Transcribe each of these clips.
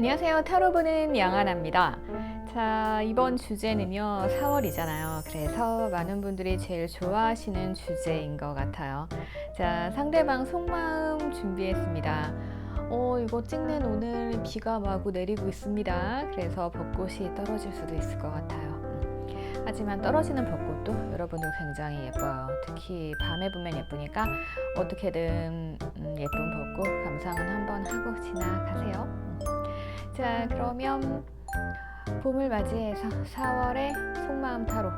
안녕하세요. 타로 보는 양하나입니다. 자, 이번 주제는요, 4월이잖아요. 그래서 많은 분들이 제일 좋아하시는 주제인 것 같아요. 자, 상대방 속마음 준비했습니다. 이거 찍는 오늘 비가 마구 내리고 있습니다. 그래서 벚꽃이 떨어질 수도 있을 것 같아요. 하지만 떨어지는 벚꽃도 여러분들 굉장히 예뻐요. 특히 밤에 보면 예쁘니까 어떻게든 예쁜 벚꽃 감상은 한번 하고 지나가세요. 자, 그러면 봄을 맞이해서 4월의 속마음 타로.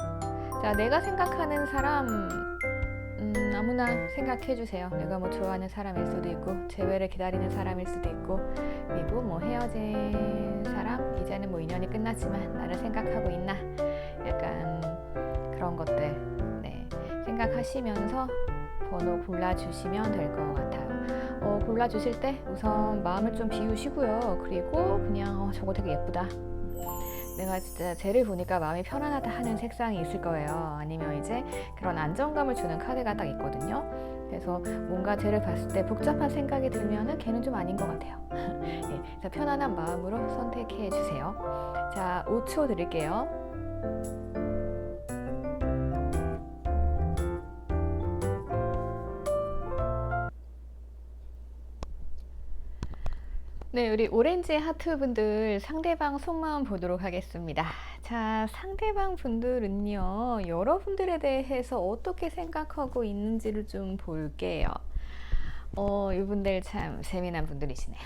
자, 내가 생각하는 사람 아무나 생각해 주세요. 내가 뭐 좋아하는 사람일 수도 있고 재회를 기다리는 사람일 수도 있고, 그리고 뭐 헤어진 사람, 이제는 뭐 인연이 끝났지만 나를 생각하고 있나, 약간 그런 것들 생각하시면서 번호 골라주시면 될 것 같아요. 골라주실 때 우선 마음을 좀 비우시고요. 그리고 그냥 저거 되게 예쁘다, 내가 진짜 쟤를 보니까 마음이 편안하다 하는 색상이 있을 거예요. 아니면 이제 그런 안정감을 주는 카드가 딱 있거든요. 그래서 뭔가 쟤를 봤을 때 복잡한 생각이 들면은 걔는 좀 아닌 것 같아요. 네, 그래서 편안한 마음으로 선택해 주세요. 자, 5초 드릴게요. 네, 우리 오렌지 하트 분들 상대방 속마음 보도록 하겠습니다. 자, 상대방 분들은요, 여러분들에 대해서 어떻게 생각하고 있는지를 좀 볼게요. 이분들 참 재미난 분들이시네요.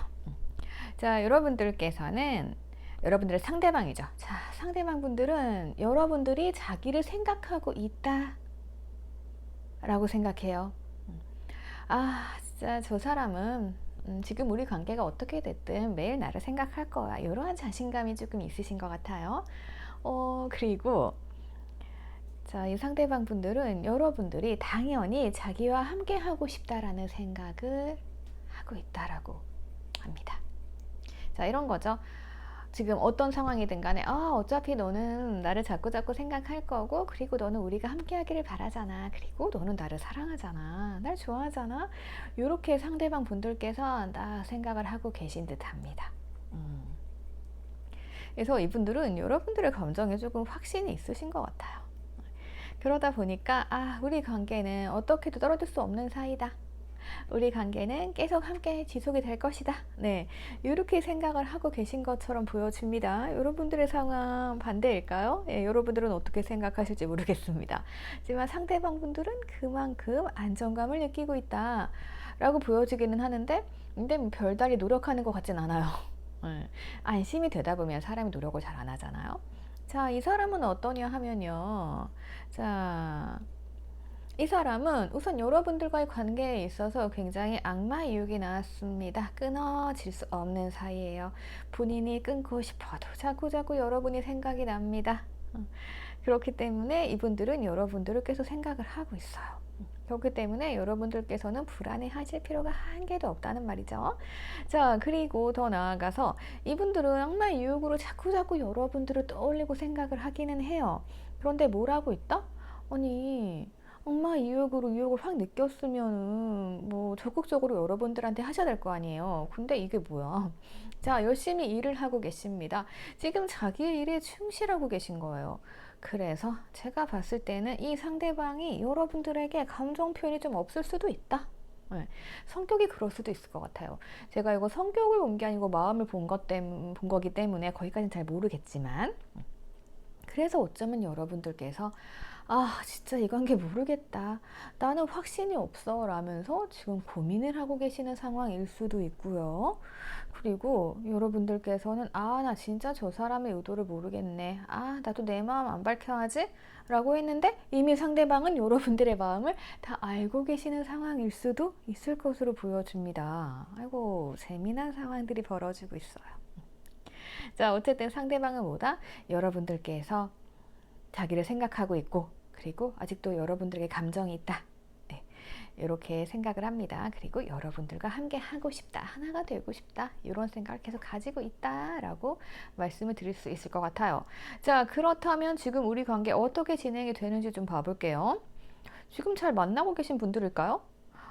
자, 여러분들께서는 여러분들의 상대방이죠. 자, 상대방 분들은 여러분들이 자기를 생각하고 있다 라고 생각해요. 진짜 저 사람은 지금 우리 관계가 어떻게 됐든 매일 나를 생각할 거야, 이러한 자신감이 조금 있으신 것 같아요. 그리고 자, 이 상대방 분들은 여러분들이 당연히 자기와 함께 하고 싶다라는 생각을 하고 있다라고 합니다. 자, 이런 거죠. 지금 어떤 상황이든 간에 어차피 너는 나를 자꾸 생각할 거고, 그리고 너는 우리가 함께 하기를 바라잖아, 그리고 너는 나를 사랑하잖아, 날 좋아하잖아, 이렇게 상대방 분들께서 나 생각을 하고 계신 듯 합니다. 그래서 이분들은 여러분들의 감정에 조금 확신이 있으신 것 같아요. 그러다 보니까 우리 관계는 어떻게도 떨어질 수 없는 사이다, 우리 관계는 계속 함께 지속이 될 것이다, 네, 이렇게 생각을 하고 계신 것처럼 보여집니다. 여러분들의 상황 반대일까요? 여러분들은 어떻게 생각하실지 모르겠습니다. 하지만 상대방 분들은 그만큼 안정감을 느끼고 있다 라고 보여지기는 하는데, 근데 별다리 노력하는 것 같진 않아요. 안심이 되다 보면 사람이 노력을 잘 안 하잖아요. 자, 이 사람은 어떠냐 하면요, 자, 이 사람은 우선 여러분들과의 관계에 있어서 굉장히 악마 이육이 나왔습니다. 끊어질 수 없는 사이예요. 본인이 끊고 싶어도 자꾸 여러분이 생각이 납니다. 그렇기 때문에 이분들은 여러분들을 계속 생각을 하고 있어요. 그렇기 때문에 여러분들께서는 불안해하실 필요가 한 개도 없다는 말이죠. 자, 그리고 더 나아가서 이분들은 악마 유혹으로 자꾸 여러분들을 떠올리고 생각을 하기는 해요. 그런데 뭘 하고 있다? 아니, 악마 유혹으로 유혹을 확 느꼈으면은 뭐 적극적으로 여러분들한테 하셔야 될 거 아니에요. 근데 이게 뭐야? 자, 열심히 일을 하고 계십니다. 지금 자기의 일에 충실하고 계신 거예요. 그래서 제가 봤을 때는 이 상대방이 여러분들에게 감정 표현이 좀 없을 수도 있다. 네, 성격이 그럴 수도 있을 것 같아요. 제가 이거 성격을 본 게 아니고 마음을 본 거기 때문에 거기까지는 잘 모르겠지만, 그래서 어쩌면 여러분들께서 진짜 이 관계 모르겠다, 나는 확신이 없어 라면서 지금 고민을 하고 계시는 상황일 수도 있고요. 그리고 여러분들께서는 나 진짜 저 사람의 의도를 모르겠네, 나도 내 마음 안 밝혀야지 라고 했는데, 이미 상대방은 여러분들의 마음을 다 알고 계시는 상황일 수도 있을 것으로 보여집니다. 아이고, 재미난 상황들이 벌어지고 있어요. 자, 어쨌든 상대방은 뭐다? 여러분들께서 자기를 생각하고 있고, 그리고 아직도 여러분들에게 감정이 있다, 네, 이렇게 생각을 합니다. 그리고 여러분들과 함께 하고 싶다, 하나가 되고 싶다, 이런 생각을 계속 가지고 있다라고 말씀을 드릴 수 있을 것 같아요. 자, 그렇다면 지금 우리 관계 어떻게 진행이 되는지 좀 봐볼게요. 지금 잘 만나고 계신 분들일까요?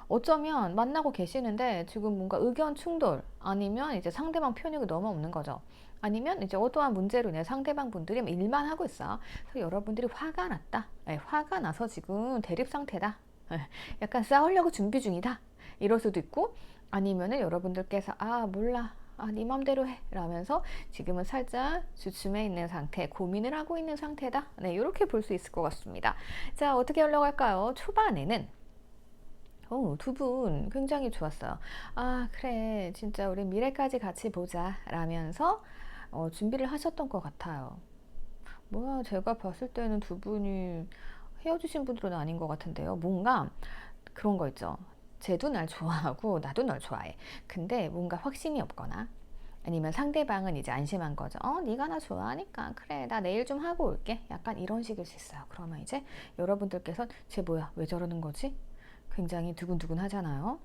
어쩌면 만나고 계시는데 지금 뭔가 의견 충돌 아니면 이제 상대방 편익이 너무 없는 거죠. 아니면 이제 어떠한 문제로 인해 상대방 분들이 일만 하고 있어. 그래서 여러분들이 화가 났다. 네, 화가 나서 지금 대립 상태다. 네, 약간 싸우려고 준비 중이다. 이럴 수도 있고 아니면은 여러분들께서 아 몰라. 아, 네 맘대로 해. 라면서 지금은 살짝 주춤해 있는 상태, 고민을 하고 있는 상태다. 네, 이렇게 볼 수 있을 것 같습니다. 자, 어떻게 하려고 할까요? 초반에는 두 분 굉장히 좋았어요. 아, 그래. 진짜 우리 미래까지 같이 보자. 라면서 준비를 하셨던 것 같아요. 뭐야, 제가 봤을 때는 두 분이 헤어지신 분들은 아닌 것 같은데요. 뭔가 그런 거 있죠. 쟤도 날 좋아하고 나도 널 좋아해. 근데 뭔가 확신이 없거나 아니면 상대방은 이제 안심한 거죠. 네가 나 좋아하니까 그래 나 내일 좀 하고 올게. 약간 이런 식일 수 있어요. 그러면 이제 여러분들께서 쟤 뭐야 왜 저러는 거지? 굉장히 두근두근 하잖아요.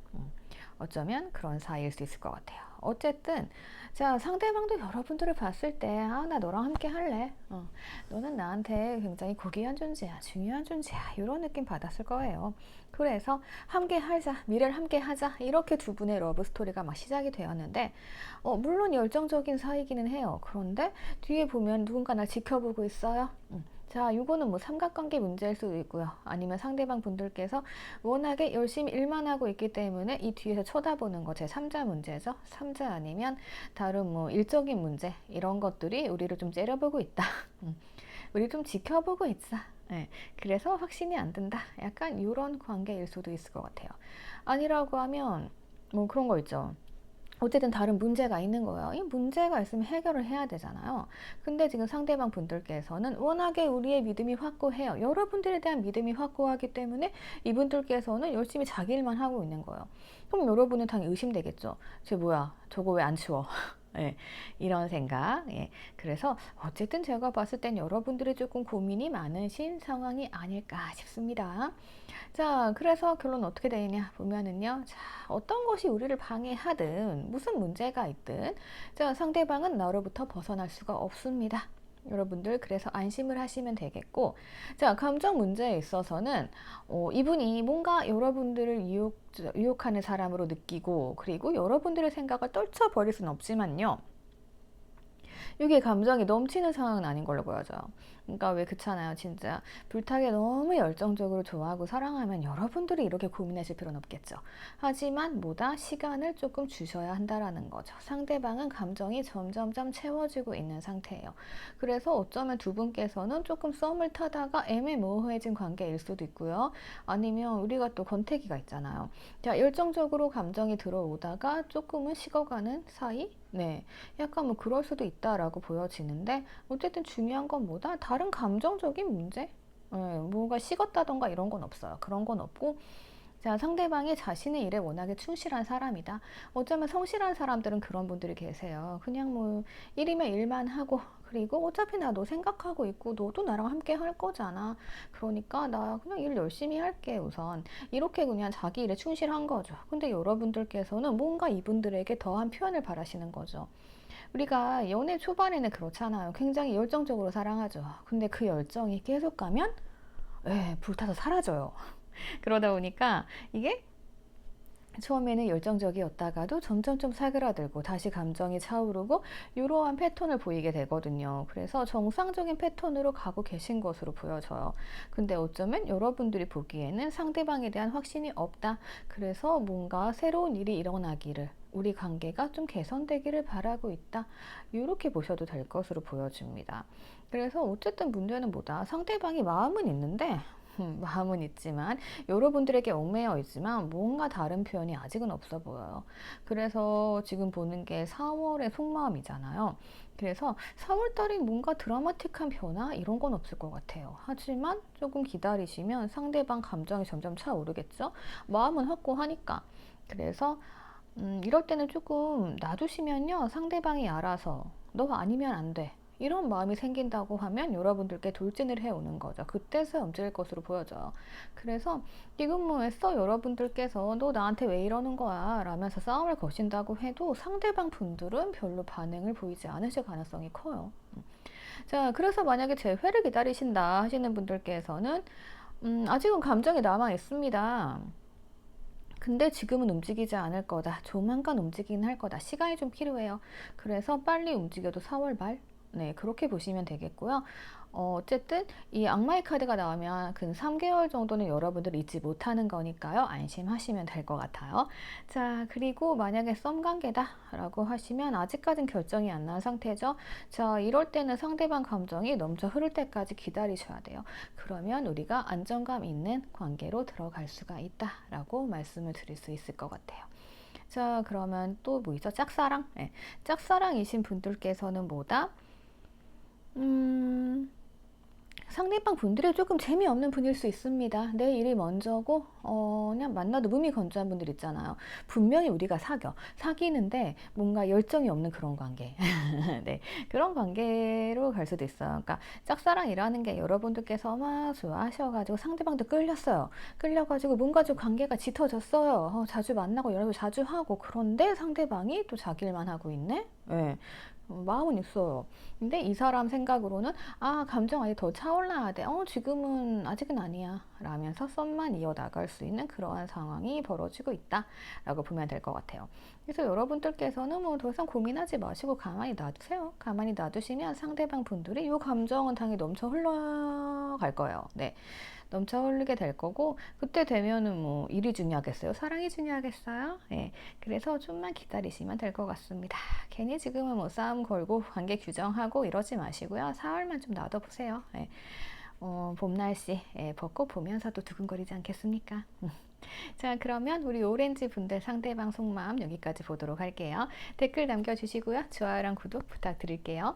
어쩌면 그런 사이일 수 있을 것 같아요. 어쨌든 자 상대방도 여러분들을 봤을 때 아 나 너랑 함께 할래. 너는 나한테 굉장히 고귀한 존재야, 중요한 존재야 이런 느낌 받았을 거예요. 그래서 함께 하자, 미래를 함께 하자 이렇게 두 분의 러브 스토리가 막 시작이 되었는데 물론 열정적인 사이기는 해요. 그런데 뒤에 보면 누군가 날 지켜보고 있어요. 자, 이거는 뭐 삼각관계 문제일 수도 있고요. 아니면 상대방 분들께서 워낙에 열심히 일만 하고 있기 때문에 이 뒤에서 쳐다보는 거 제3자 문제죠. 3자 아니면 다른 뭐 일적인 문제 이런 것들이 우리를 좀 째려보고 있다. 우리 좀 지켜보고 있자. 네, 그래서 확신이 안 든다. 약간 이런 관계일 수도 있을 것 같아요. 아니라고 하면 뭐 그런 거 있죠. 어쨌든 다른 문제가 있는 거예요. 이 문제가 있으면 해결을 해야 되잖아요. 근데 지금 상대방 분들께서는 워낙에 우리의 믿음이 확고해요. 여러분들에 대한 믿음이 확고하기 때문에 이분들께서는 열심히 자기 일만 하고 있는 거예요. 그럼 여러분은 당연히 의심되겠죠. 쟤 뭐야? 저거 왜 안 치워? 예, 이런 생각. 예, 그래서 어쨌든 제가 봤을 땐 여러분들이 조금 고민이 많으신 상황이 아닐까 싶습니다. 자, 그래서 결론 어떻게 되느냐 보면은요. 자, 어떤 것이 우리를 방해하든 무슨 문제가 있든 자, 상대방은 나로부터 벗어날 수가 없습니다. 여러분들 그래서 안심을 하시면 되겠고 자 감정 문제에 있어서는 이분이 뭔가 여러분들을 유혹하는 사람으로 느끼고 그리고 여러분들의 생각을 떨쳐버릴 수는 없지만요 이게 감정이 넘치는 상황은 아닌 걸로 보여져요. 그러니까 왜 그렇잖아요. 진짜 불타게 너무 열정적으로 좋아하고 사랑하면 여러분들이 이렇게 고민하실 필요는 없겠죠. 하지만 뭐다 시간을 조금 주셔야 한다라는 거죠. 상대방은 감정이 점점점 채워지고 있는 상태예요. 그래서 어쩌면 두 분께서는 조금 썸을 타다가 애매모호해진 관계일 수도 있고요. 아니면 우리가 또 권태기가 있잖아요. 자, 열정적으로 감정이 들어오다가 조금은 식어가는 사이? 네. 약간 뭐 그럴 수도 있다라고 보여지는데 어쨌든 중요한 건 뭐다? 다른 감정적인 문제? 뭐가 식었다던가 이런 건 없어요. 그런 건 없고 자, 상대방이 자신의 일에 워낙에 충실한 사람이다. 어쩌면 성실한 사람들은 그런 분들이 계세요. 그냥 뭐 일이면 일만 하고 그리고 어차피 나 너 생각하고 있고 너도 나랑 함께 할 거잖아. 그러니까 나 그냥 일 열심히 할게 우선. 이렇게 그냥 자기 일에 충실한 거죠. 근데 여러분들께서는 뭔가 이분들에게 더한 표현을 바라시는 거죠. 우리가 연애 초반에는 그렇잖아요. 굉장히 열정적으로 사랑하죠. 근데 그 열정이 계속 가면 불타서 사라져요. 그러다 보니까 이게 처음에는 열정적이었다가도 점점 좀 사그라들고 다시 감정이 차오르고 이러한 패턴을 보이게 되거든요. 그래서 정상적인 패턴으로 가고 계신 것으로 보여져요. 근데 어쩌면 여러분들이 보기에는 상대방에 대한 확신이 없다. 그래서 뭔가 새로운 일이 일어나기를 우리 관계가 좀 개선되기를 바라고 있다. 이렇게 보셔도 될 것으로 보여집니다. 그래서 어쨌든 문제는 뭐다? 상대방이 마음은 있는데 마음은 있지만 여러분들에게 얽매여 있지만 뭔가 다른 표현이 아직은 없어 보여요. 그래서 지금 보는 게 4월의 속마음이잖아요. 그래서 4월달이 뭔가 드라마틱한 변화 이런 건 없을 것 같아요. 하지만 조금 기다리시면 상대방 감정이 점점 차오르겠죠. 마음은 확고하니까. 그래서 이럴 때는 조금 놔두시면요 상대방이 알아서 너 아니면 안 돼. 이런 마음이 생긴다고 하면 여러분들께 돌진을 해오는 거죠. 그때서야 움직일 것으로 보여져요. 그래서 지금 뭐 애써 여러분들께서 너 나한테 왜 이러는 거야 라면서 싸움을 거신다고 해도 상대방 분들은 별로 반응을 보이지 않으실 가능성이 커요. 자, 그래서 만약에 제 회를 기다리신다 하시는 분들께서는 아직은 감정이 남아 있습니다. 근데 지금은 움직이지 않을 거다. 조만간 움직이긴 할 거다. 시간이 좀 필요해요. 그래서 빨리 움직여도 4월 말? 네, 그렇게 보시면 되겠고요. 어쨌든 이 악마의 카드가 나오면 근 3개월 정도는 여러분들 잊지 못하는 거니까요. 안심하시면 될 것 같아요. 자, 그리고 만약에 썸 관계다 라고 하시면 아직까진 결정이 안 난 상태죠. 자, 이럴 때는 상대방 감정이 넘쳐 흐를 때까지 기다리셔야 돼요. 그러면 우리가 안정감 있는 관계로 들어갈 수가 있다 라고 말씀을 드릴 수 있을 것 같아요. 자, 그러면 또 뭐 있죠? 짝사랑? 네. 짝사랑이신 분들께서는 뭐다? 상대방 분들이 조금 재미없는 분일 수 있습니다. 내 일이 먼저고 그냥 만나도 몸이 건조한 분들 있잖아요. 분명히 우리가 사귀는데 뭔가 열정이 없는 그런 관계. 네, 그런 관계로 갈 수도 있어요. 그러니까 짝사랑이라는 게 여러분들께서 막 좋아하셔가지고 상대방도 끌렸어요. 끌려가지고 뭔가 좀 관계가 짙어졌어요. 자주 만나고 연락도 자주 하고, 그런데 상대방이 또 자기 일만 하고 있네. 네. 마음은 있어요. 근데 이 사람 생각으로는 감정 아직 더 차올라야 돼. 지금은 아직은 아니야. 라면서 썸만 이어나갈 수 있는 그러한 상황이 벌어지고 있다. 라고 보면 될 것 같아요. 그래서 여러분들께서는 뭐 더 이상 고민하지 마시고 가만히 놔두세요. 가만히 놔두시면 상대방 분들이 이 감정은 당연히 넘쳐 흘러갈 거예요. 네. 넘쳐 흐르게 될 거고, 그때 되면은 뭐 일이 중요하겠어요? 사랑이 중요하겠어요? 네. 그래서 좀만 기다리시면 될 것 같습니다. 괜히 지금은 뭐 싸움 걸고 관계 규정하고 이러지 마시고요. 4월만 좀 놔둬보세요. 네. 봄 날씨 벚꽃 보면서도 두근거리지 않겠습니까? 자, 그러면 우리 오렌지 분들 상대방 속마음 여기까지 보도록 할게요. 댓글 남겨주시고요. 좋아요랑 구독 부탁드릴게요.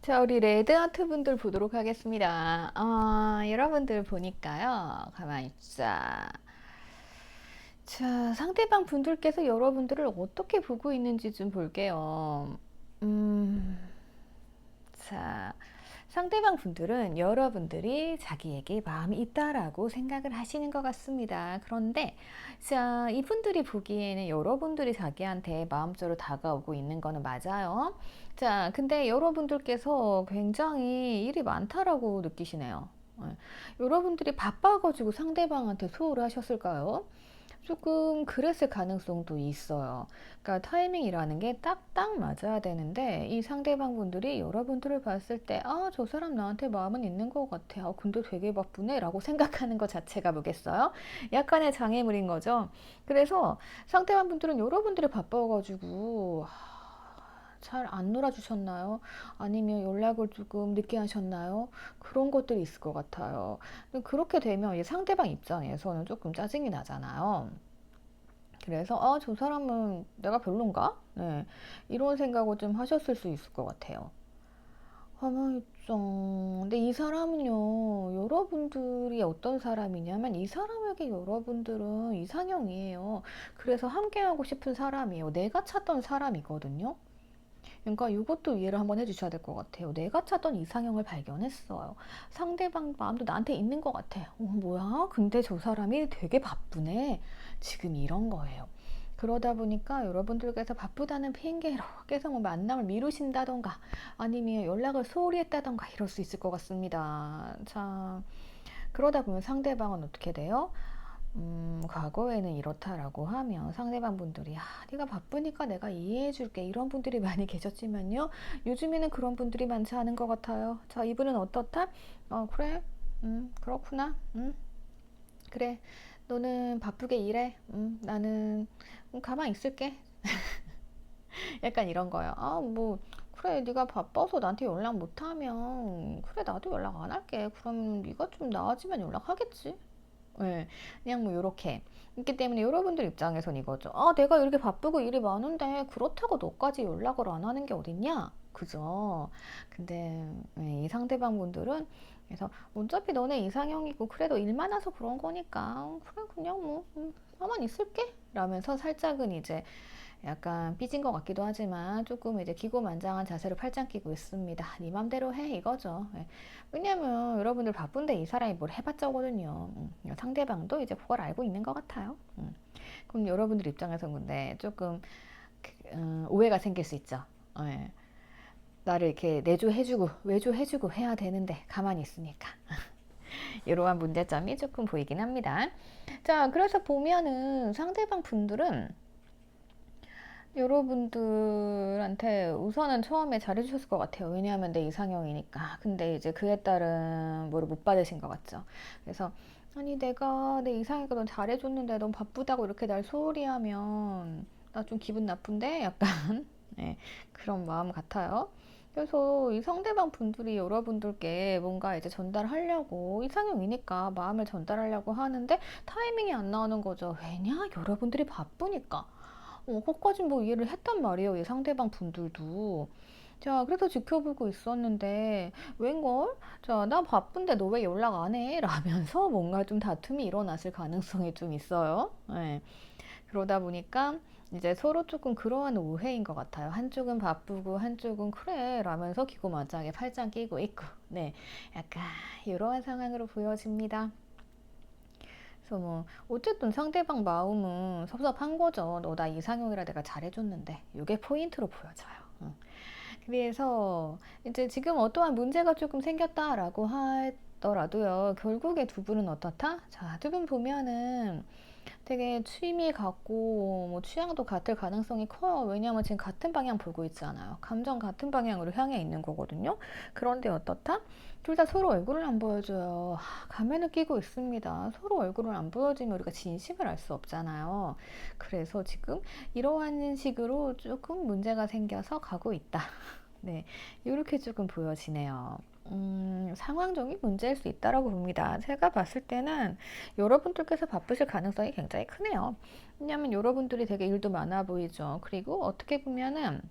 자, 우리 레드 하트 분들 보도록 하겠습니다. 여러분들 보니까요. 가만히 있자. 자, 상대방 분들께서 여러분들을 어떻게 보고 있는지 좀 볼게요. 자, 상대방 분들은 여러분들이 자기에게 마음이 있다라고 생각을 하시는 것 같습니다. 그런데 자, 이분들이 보기에는 여러분들이 자기한테 마음적으로 다가오고 있는 거는 맞아요. 자, 근데 여러분들께서 굉장히 일이 많다라고 느끼시네요. 여러분들이 바빠가지고 상대방한테 소홀을 하셨을까요? 조금 그랬을 가능성도 있어요. 그러니까 타이밍이라는 게 딱딱 맞아야 되는데 이 상대방 분들이 여러분들을 봤을 때 저 사람 나한테 마음은 있는 것 같아. 근데 되게 바쁘네 라고 생각하는 것 자체가 뭐겠어요? 약간의 장애물인 거죠. 그래서 상대방 분들은 여러분들이 바빠가지고 잘 안 놀아주셨나요? 아니면 연락을 조금 늦게 하셨나요? 그런 것들이 있을 것 같아요. 그렇게 되면 상대방 입장에서는 조금 짜증이 나잖아요. 그래서 저 사람은 내가 별론가? 네, 이런 생각을 좀 하셨을 수 있을 것 같아요. 가만히 있죠. 근데 이 사람은요, 여러분들이 어떤 사람이냐면 이 사람에게 여러분들은 이상형이에요. 그래서 함께하고 싶은 사람이에요. 내가 찾던 사람이거든요. 그러니까 이것도 이해를 한번 해주셔야 될 것 같아요. 내가 찾던 이상형을 발견했어요. 상대방 마음도 나한테 있는 것 같아. 뭐야? 근데 저 사람이 되게 바쁘네. 지금 이런 거예요. 그러다 보니까 여러분들께서 바쁘다는 핑계로 계속 뭐 만남을 미루신다던가 아니면 연락을 소홀히 했다던가 이럴 수 있을 것 같습니다. 자, 그러다 보면 상대방은 어떻게 돼요? 과거에는 이렇다라고 하면 상대방 분들이 네가 바쁘니까 내가 이해해줄게 이런 분들이 많이 계셨지만요, 요즘에는 그런 분들이 많지 않은 것 같아요. 자, 이분은 어떻다? 그래, 그렇구나, 그래, 너는 바쁘게 일해, 나는 가만히 있을게. 약간 이런 거예요. 뭐 그래, 네가 바빠서 나한테 연락 못하면 그래, 나도 연락 안 할게. 그럼 네가 좀 나아지면 연락하겠지. 네, 그냥 뭐 요렇게 있기 때문에 여러분들 입장에선 이거죠. 내가 이렇게 바쁘고 일이 많은데 그렇다고 너까지 연락을 안 하는 게 어딨냐? 그죠? 근데 이 상대방 분들은 그래서 어차피 너네 이상형이고 그래도 일 많아서 그런 거니까 그래, 그냥 뭐 가만히 있을게 라면서 살짝은 이제 약간 삐진 것 같기도 하지만 조금 이제 기고만장한 자세로 팔짱 끼고 있습니다. 네 맘대로 해 이거죠. 예. 왜냐면 여러분들 바쁜데 이 사람이 뭘 해봤자거든요. 상대방도 이제 그걸 알고 있는 것 같아요. 그럼 여러분들 입장에서는 근데 조금 오해가 생길 수 있죠. 예. 나를 이렇게 내조해주고 외조해주고 해야 되는데 가만히 있으니까. 이러한 문제점이 조금 보이긴 합니다. 자, 그래서 보면은 상대방 분들은 여러분들한테 우선은 처음에 잘해주셨을 것 같아요. 왜냐하면 내 이상형이니까. 근데 이제 그에 따른 뭐를 못 받으신 것 같죠. 그래서 아니 내가 내 이상형이니까 넌 잘해줬는데 넌 바쁘다고 이렇게 날 소홀히 하면 나 좀 기분 나쁜데? 약간 네, 그런 마음 같아요. 그래서 이 상대방 분들이 여러분들께 뭔가 이제 전달하려고 이상형이니까 마음을 전달하려고 하는데 타이밍이 안 나오는 거죠. 왜냐? 여러분들이 바쁘니까. 그것까진 뭐 이해를 했단 말이에요. 이 상대방 분들도. 자, 그래서 지켜보고 있었는데, 웬걸? 자, 나 바쁜데 너 왜 연락 안 해? 라면서 뭔가 좀 다툼이 일어났을 가능성이 좀 있어요. 네. 그러다 보니까 이제 서로 조금 그러한 오해인 것 같아요. 한쪽은 바쁘고 한쪽은 그래 라면서 기고만장하게 팔짱 끼고 있고, 네, 약간 이러한 상황으로 보여집니다. 그래서 뭐 어쨌든 상대방 마음은 섭섭한 거죠. 너 나 이상형이라 내가 잘해줬는데 이게 포인트로 보여져요. 그래서 이제 지금 어떠한 문제가 조금 생겼다라고 하더라도요. 결국에 두 분은 어떻다? 자, 두 분 보면은 되게 취미 같고 뭐 취향도 같을 가능성이 커요. 왜냐하면 지금 같은 방향 보고 있잖아요. 감정 같은 방향으로 향해 있는 거거든요. 그런데 어떻다? 둘 다 서로 얼굴을 안 보여줘요. 가면을 끼고 있습니다. 서로 얼굴을 안 보여주면 우리가 진심을 알 수 없잖아요. 그래서 지금 이러한 식으로 조금 문제가 생겨서 가고 있다. 네, 이렇게 조금 보여지네요. 상황적인 문제일 수 있다라고 봅니다. 제가 봤을 때는 여러분들께서 바쁘실 가능성이 굉장히 크네요. 왜냐하면 여러분들이 되게 일도 많아 보이죠. 그리고 어떻게 보면은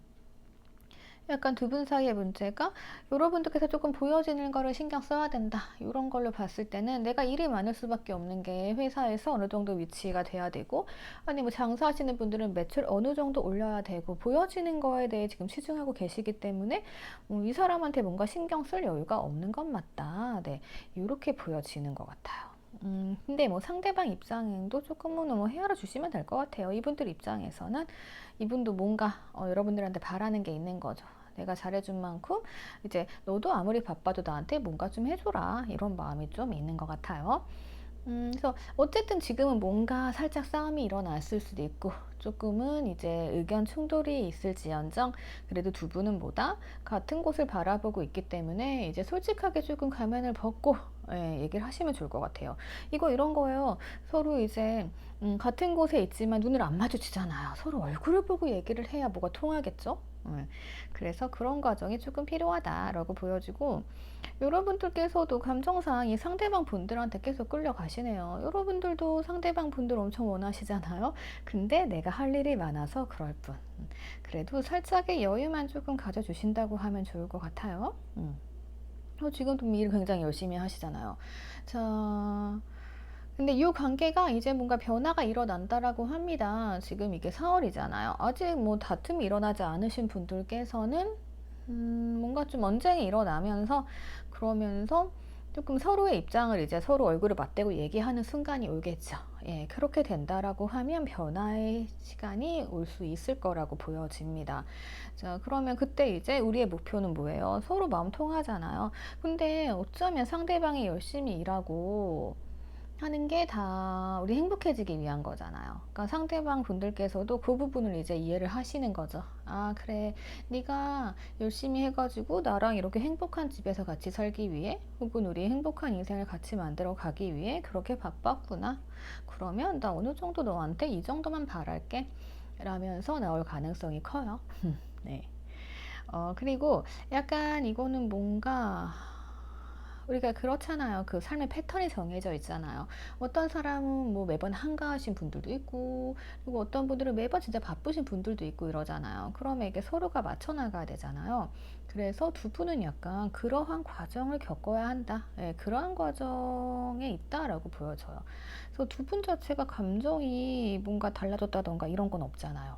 약간 두 분 사이의 문제가 여러분들께서 조금 보여지는 거를 신경 써야 된다. 이런 걸로 봤을 때는 내가 일이 많을 수밖에 없는 게 회사에서 어느 정도 위치가 돼야 되고, 아니 뭐 장사하시는 분들은 매출 어느 정도 올려야 되고, 보여지는 거에 대해 지금 치중하고 계시기 때문에 이 사람한테 뭔가 신경 쓸 여유가 없는 건 맞다. 네, 이렇게 보여지는 것 같아요. 근데 뭐 상대방 입장도 조금은 뭐 헤아려 주시면 될 것 같아요. 이분들 입장에서는 이분도 뭔가 여러분들한테 바라는 게 있는 거죠. 내가 잘해준 만큼 이제 너도 아무리 바빠도 나한테 뭔가 좀 해줘라 이런 마음이 좀 있는 것 같아요. 그래서 어쨌든 지금은 뭔가 살짝 싸움이 일어났을 수도 있고 조금은 이제 의견 충돌이 있을지언정 그래도 두 분은 뭐다 같은 곳을 바라보고 있기 때문에 이제 솔직하게 조금 가면을 벗고 얘기를 하시면 좋을 것 같아요. 이거 이런 거예요. 서로 이제 같은 곳에 있지만 눈을 안 마주치잖아요. 서로 얼굴을 보고 얘기를 해야 뭐가 통하겠죠? 그래서 그런 과정이 조금 필요하다라고 보여지고 여러분들께서도 감정상 이 상대방 분들한테 계속 끌려가시네요. 여러분들도 상대방 분들 엄청 원하시잖아요. 근데 내가 할 일이 많아서 그럴 뿐. 그래도 살짝의 여유만 조금 가져주신다고 하면 좋을 것 같아요. 지금도 일 굉장히 열심히 하시잖아요. 자, 근데 이 관계가 이제 뭔가 변화가 일어난다라고 합니다. 지금 이게 4월이잖아요. 아직 뭐 다툼이 일어나지 않으신 분들께서는 뭔가 좀 언쟁이 일어나면서 그러면서 조금 서로의 입장을 이제 서로 얼굴을 맞대고 얘기하는 순간이 오겠죠. 예, 그렇게 된다라고 하면 변화의 시간이 올 수 있을 거라고 보여집니다. 자, 그러면 그때 이제 우리의 목표는 뭐예요? 서로 마음 통하잖아요. 근데 어쩌면 상대방이 열심히 일하고 하는 게 다 우리 행복해지기 위한 거잖아요. 그러니까 상대방 분들께서도 그 부분을 이제 이해를 하시는 거죠. 아, 그래. 네가 열심히 해가지고 나랑 이렇게 행복한 집에서 같이 살기 위해 혹은 우리 행복한 인생을 같이 만들어 가기 위해 그렇게 바빴구나. 그러면 나 어느 정도 너한테 이 정도만 바랄게. 라면서 나올 가능성이 커요. 네. 그리고 약간 이거는 뭔가 우리가 그렇잖아요. 그 삶의 패턴이 정해져 있잖아요. 어떤 사람은 뭐 매번 한가하신 분들도 있고, 그리고 어떤 분들은 매번 진짜 바쁘신 분들도 있고 이러잖아요. 그러면 이게 서로가 맞춰 나가야 되잖아요. 그래서 두 분은 약간 그러한 과정을 겪어야 한다. 예, 그러한 과정에 있다라고 보여져요. 그래서 두 분 자체가 감정이 뭔가 달라졌다던가 이런 건 없잖아요.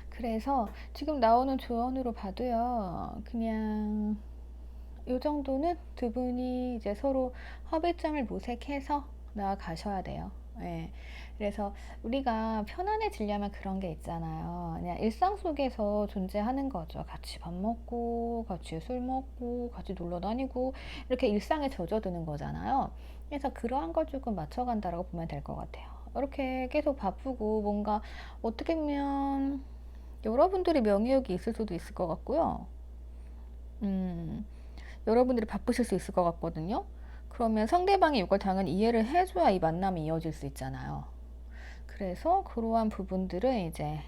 그래서 지금 나오는 조언으로 봐도요, 그냥 이 정도는 두 분이 이제 서로 합의점을 모색해서 나아가셔야 돼요. 예. 그래서 우리가 편안해지려면 그런 게 있잖아요. 그냥 일상 속에서 존재하는 거죠. 같이 밥 먹고, 같이 술 먹고, 같이 놀러 다니고, 이렇게 일상에 젖어드는 거잖아요. 그래서 그러한 걸 조금 맞춰간다라고 보면 될 것 같아요. 이렇게 계속 바쁘고, 뭔가 어떻게 보면 여러분들이 명의욕이 있을 수도 있을 것 같고요. 음, 여러분들이 바쁘실 수 있을 것 같거든요. 그러면 상대방이 이걸 당연히 이해를 해줘야 이 만남이 이어질 수 있잖아요. 그래서 그러한 부분들은 이제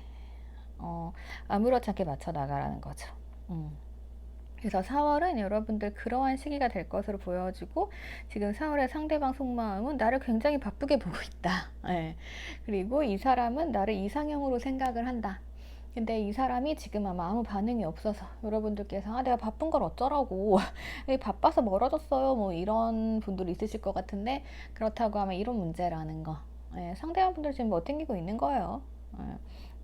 아무렇지 않게 맞춰 나가라는 거죠. 그래서 4월은 여러분들 그러한 시기가 될 것으로 보여지고, 지금 4월의 상대방 속마음은 나를 굉장히 바쁘게 보고 있다. 예. 그리고 이 사람은 나를 이상형으로 생각을 한다. 근데 이 사람이 지금 아마 아무 반응이 없어서 여러분들께서 내가 바쁜 걸 어쩌라고 바빠서 멀어졌어요 뭐 이런 분들이 있으실 것 같은데, 그렇다고 하면 이런 문제라는 거. 예, 상대방분들 지금 뭐 땡기고 있는 거예요. 예.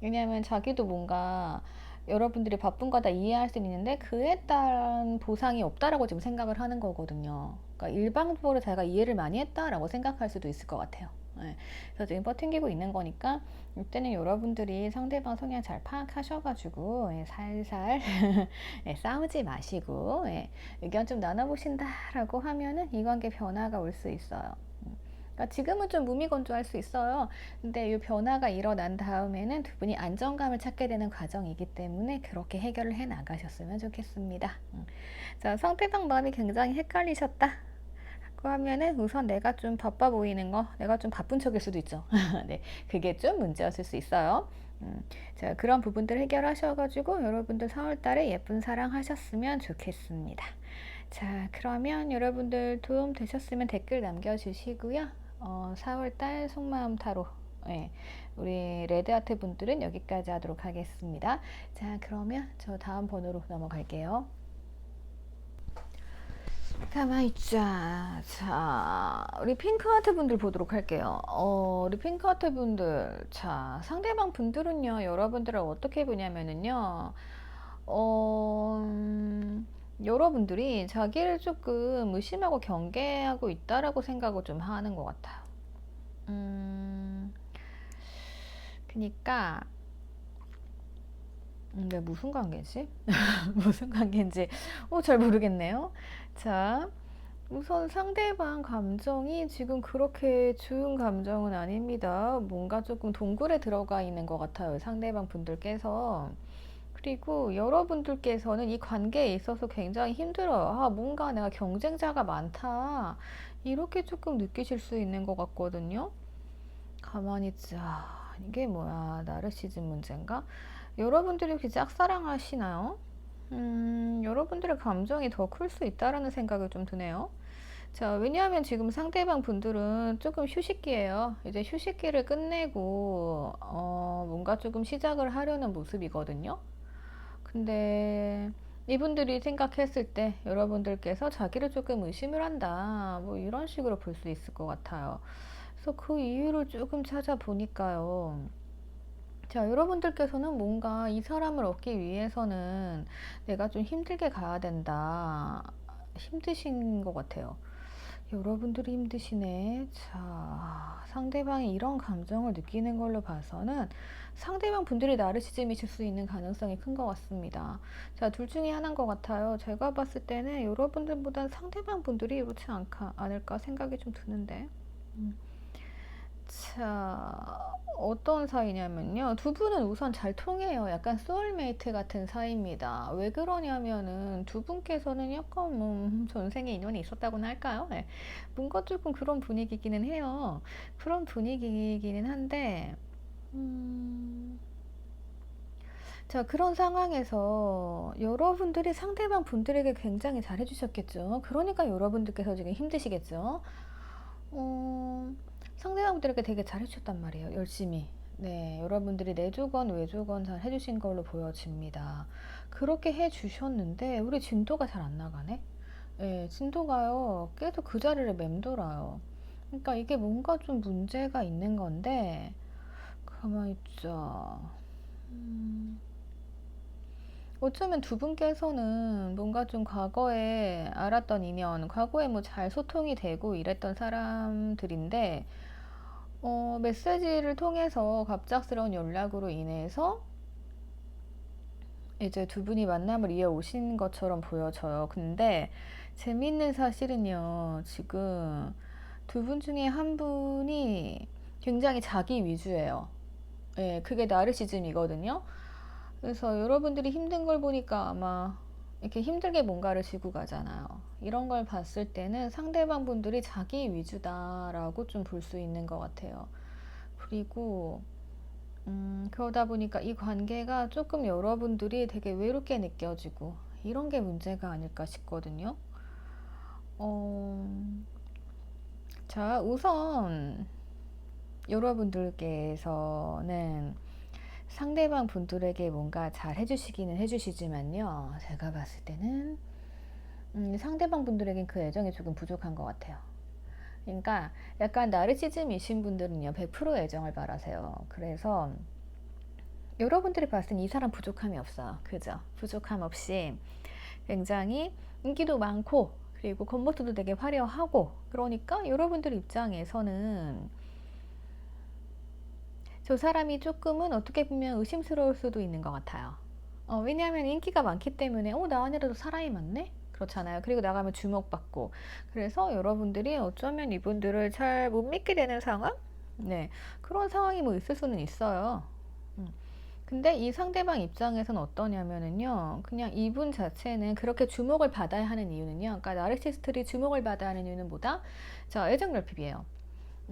왜냐하면 자기도 뭔가 여러분들이 바쁜 거 다 이해할 수 있는데 그에 따른 보상이 없다라고 지금 생각을 하는 거거든요. 그러니까 일방적으로 자기가 이해를 많이 했다라고 생각할 수도 있을 것 같아요. 네. 그래서 지금 버팅기고 있는 거니까 이때는 여러분들이 상대방 성향 잘 파악하셔가지고 살살 싸우지 마시고 의견 좀 나눠보신다라고 하면은 이 관계 변화가 올 수 있어요. 그러니까 지금은 좀 무미건조할 수 있어요. 근데 이 변화가 일어난 다음에는 두 분이 안정감을 찾게 되는 과정이기 때문에 그렇게 해결을 해 나가셨으면 좋겠습니다. 자, 상대방 마음이 굉장히 헷갈리셨다 고 하면은 우선 내가 좀 바빠 보이는 거, 내가 좀 바쁜 척일 수도 있죠. 네, 그게 좀 문제였을 수 있어요. 자, 그런 부분들 해결하셔가지고 여러분들 4월달에 예쁜 사랑 하셨으면 좋겠습니다. 자, 그러면 여러분들 도움 되셨으면 댓글 남겨주시고요. 4월달 속마음 타로, 우리 레드하트 분들은 여기까지 하도록 하겠습니다. 자, 그러면 저 다음 번호로 넘어갈게요. 가만히 있자. 자, 우리 핑크하트 분들 보도록 할게요. 우리 핑크하트 분들. 자, 상대방 분들은요, 여러분들을 어떻게 보냐면은요, 여러분들이 자기를 조금 의심하고 경계하고 있다라고 생각을 좀 하는 것 같아요. 그니까, 근데 무슨 관계지? 무슨 관계인지, 잘 모르겠네요. 자, 우선 상대방 감정이 지금 그렇게 좋은 감정은 아닙니다. 뭔가 조금 동굴에 들어가 있는 것 같아요. 상대방 분들께서. 그리고 여러분들께서는 이 관계에 있어서 굉장히 힘들어요. 뭔가 내가 경쟁자가 많다. 이렇게 조금 느끼실 수 있는 것 같거든요. 가만히 있자. 이게 뭐야? 나르시즘 문제인가? 여러분들이 이렇게 짝사랑하시나요? 여러분들의 감정이 더 클 수 있다라는 생각이 좀 드네요. 자, 왜냐하면 지금 상대방 분들은 조금 휴식기예요. 이제 휴식기를 끝내고 뭔가 조금 시작을 하려는 모습이거든요. 근데 이분들이 생각했을 때 여러분들께서 자기를 조금 의심을 한다. 뭐 이런 식으로 볼 수 있을 것 같아요. 그래서 그 이유를 조금 찾아보니까요. 자, 여러분들께서는 뭔가 이 사람을 얻기 위해서는 내가 좀 힘들게 가야 된다. 힘드신 것 같아요. 여러분들이 힘드시네. 자, 상대방이 이런 감정을 느끼는 걸로 봐서는 상대방 분들이 나르시즘이실 수 있는 가능성이 큰 것 같습니다. 자, 둘 중에 하나인 것 같아요. 제가 봤을 때는 여러분들보다 상대방 분들이 이렇지 않을까 생각이 좀 드는데. 자, 어떤 사이냐면요. 두 분은 우선 잘 통해요. 약간 소울메이트 같은 사이입니다. 왜 그러냐면은 두 분께서는 약간 뭐 전생에 인연이 있었다고나 할까요? 네. 뭔가 조금 그런 분위기기는 해요. 그런 분위기이기는 한데, 자, 그런 상황에서 여러분들이 상대방 분들에게 굉장히 잘해주셨겠죠. 그러니까 여러분들께서 지금 힘드시겠죠. 상대방분들에게 되게 잘해주셨단 말이에요. 열심히. 네, 여러분들이 내조건 외조건 잘 해주신 걸로 보여집니다. 그렇게 해주셨는데 우리 진도가 잘 안 나가네. 네, 진도가요. 계속 그 자리를 맴돌아요. 그러니까 이게 뭔가 좀 문제가 있는 건데 가만히 있자. 어쩌면 두 분께서는 뭔가 좀 과거에 알았던 인연, 과거에 뭐 잘 소통이 되고 이랬던 사람들인데 메시지를 통해서 갑작스러운 연락으로 인해서 이제 두 분이 만남을 이어오신 것처럼 보여져요. 근데 재미있는 사실은요, 지금 두 분 중에 한 분이 굉장히 자기 위주예요. 예, 그게 나르시즘이거든요. 그래서 여러분들이 힘든 걸 보니까 아마 이렇게 힘들게 뭔가를 지고 가잖아요. 이런 걸 봤을 때는 상대방 분들이 자기 위주다라고 좀 볼 수 있는 것 같아요. 그리고 그러다 보니까 이 관계가 조금 여러분들이 되게 외롭게 느껴지고 이런 게 문제가 아닐까 싶거든요. 어, 자, 우선 여러분들께서는 상대방 분들에게 뭔가 잘 해주시기는 해주시지만요. 제가 봤을 때는 상대방 분들에겐 그 애정이 조금 부족한 것 같아요. 그러니까 약간 나르시즘이신 분들은요, 100% 애정을 바라세요. 그래서 여러분들이 봤을 땐 이 사람 부족함이 없어요. 그죠? 부족함 없이 굉장히 인기도 많고, 그리고 겉모습도 되게 화려하고, 그러니까 여러분들 입장에서는 저 사람이 조금은 어떻게 보면 의심스러울 수도 있는 것 같아요. 왜냐하면 인기가 많기 때문에, 나 아니라도 사람이 많네? 그렇잖아요. 그리고 나가면 주목받고. 그래서 여러분들이 어쩌면 이분들을 잘 못 믿게 되는 상황? 네. 그런 상황이 뭐 있을 수는 있어요. 음. 근데 이 상대방 입장에서는 어떠냐면은요, 그냥 이분 자체는 그렇게 주목을 받아야 하는 이유는요, 그러니까 나르시스트들이 주목을 받아야 하는 이유는 뭐다? 자, 애정 결핍이에요.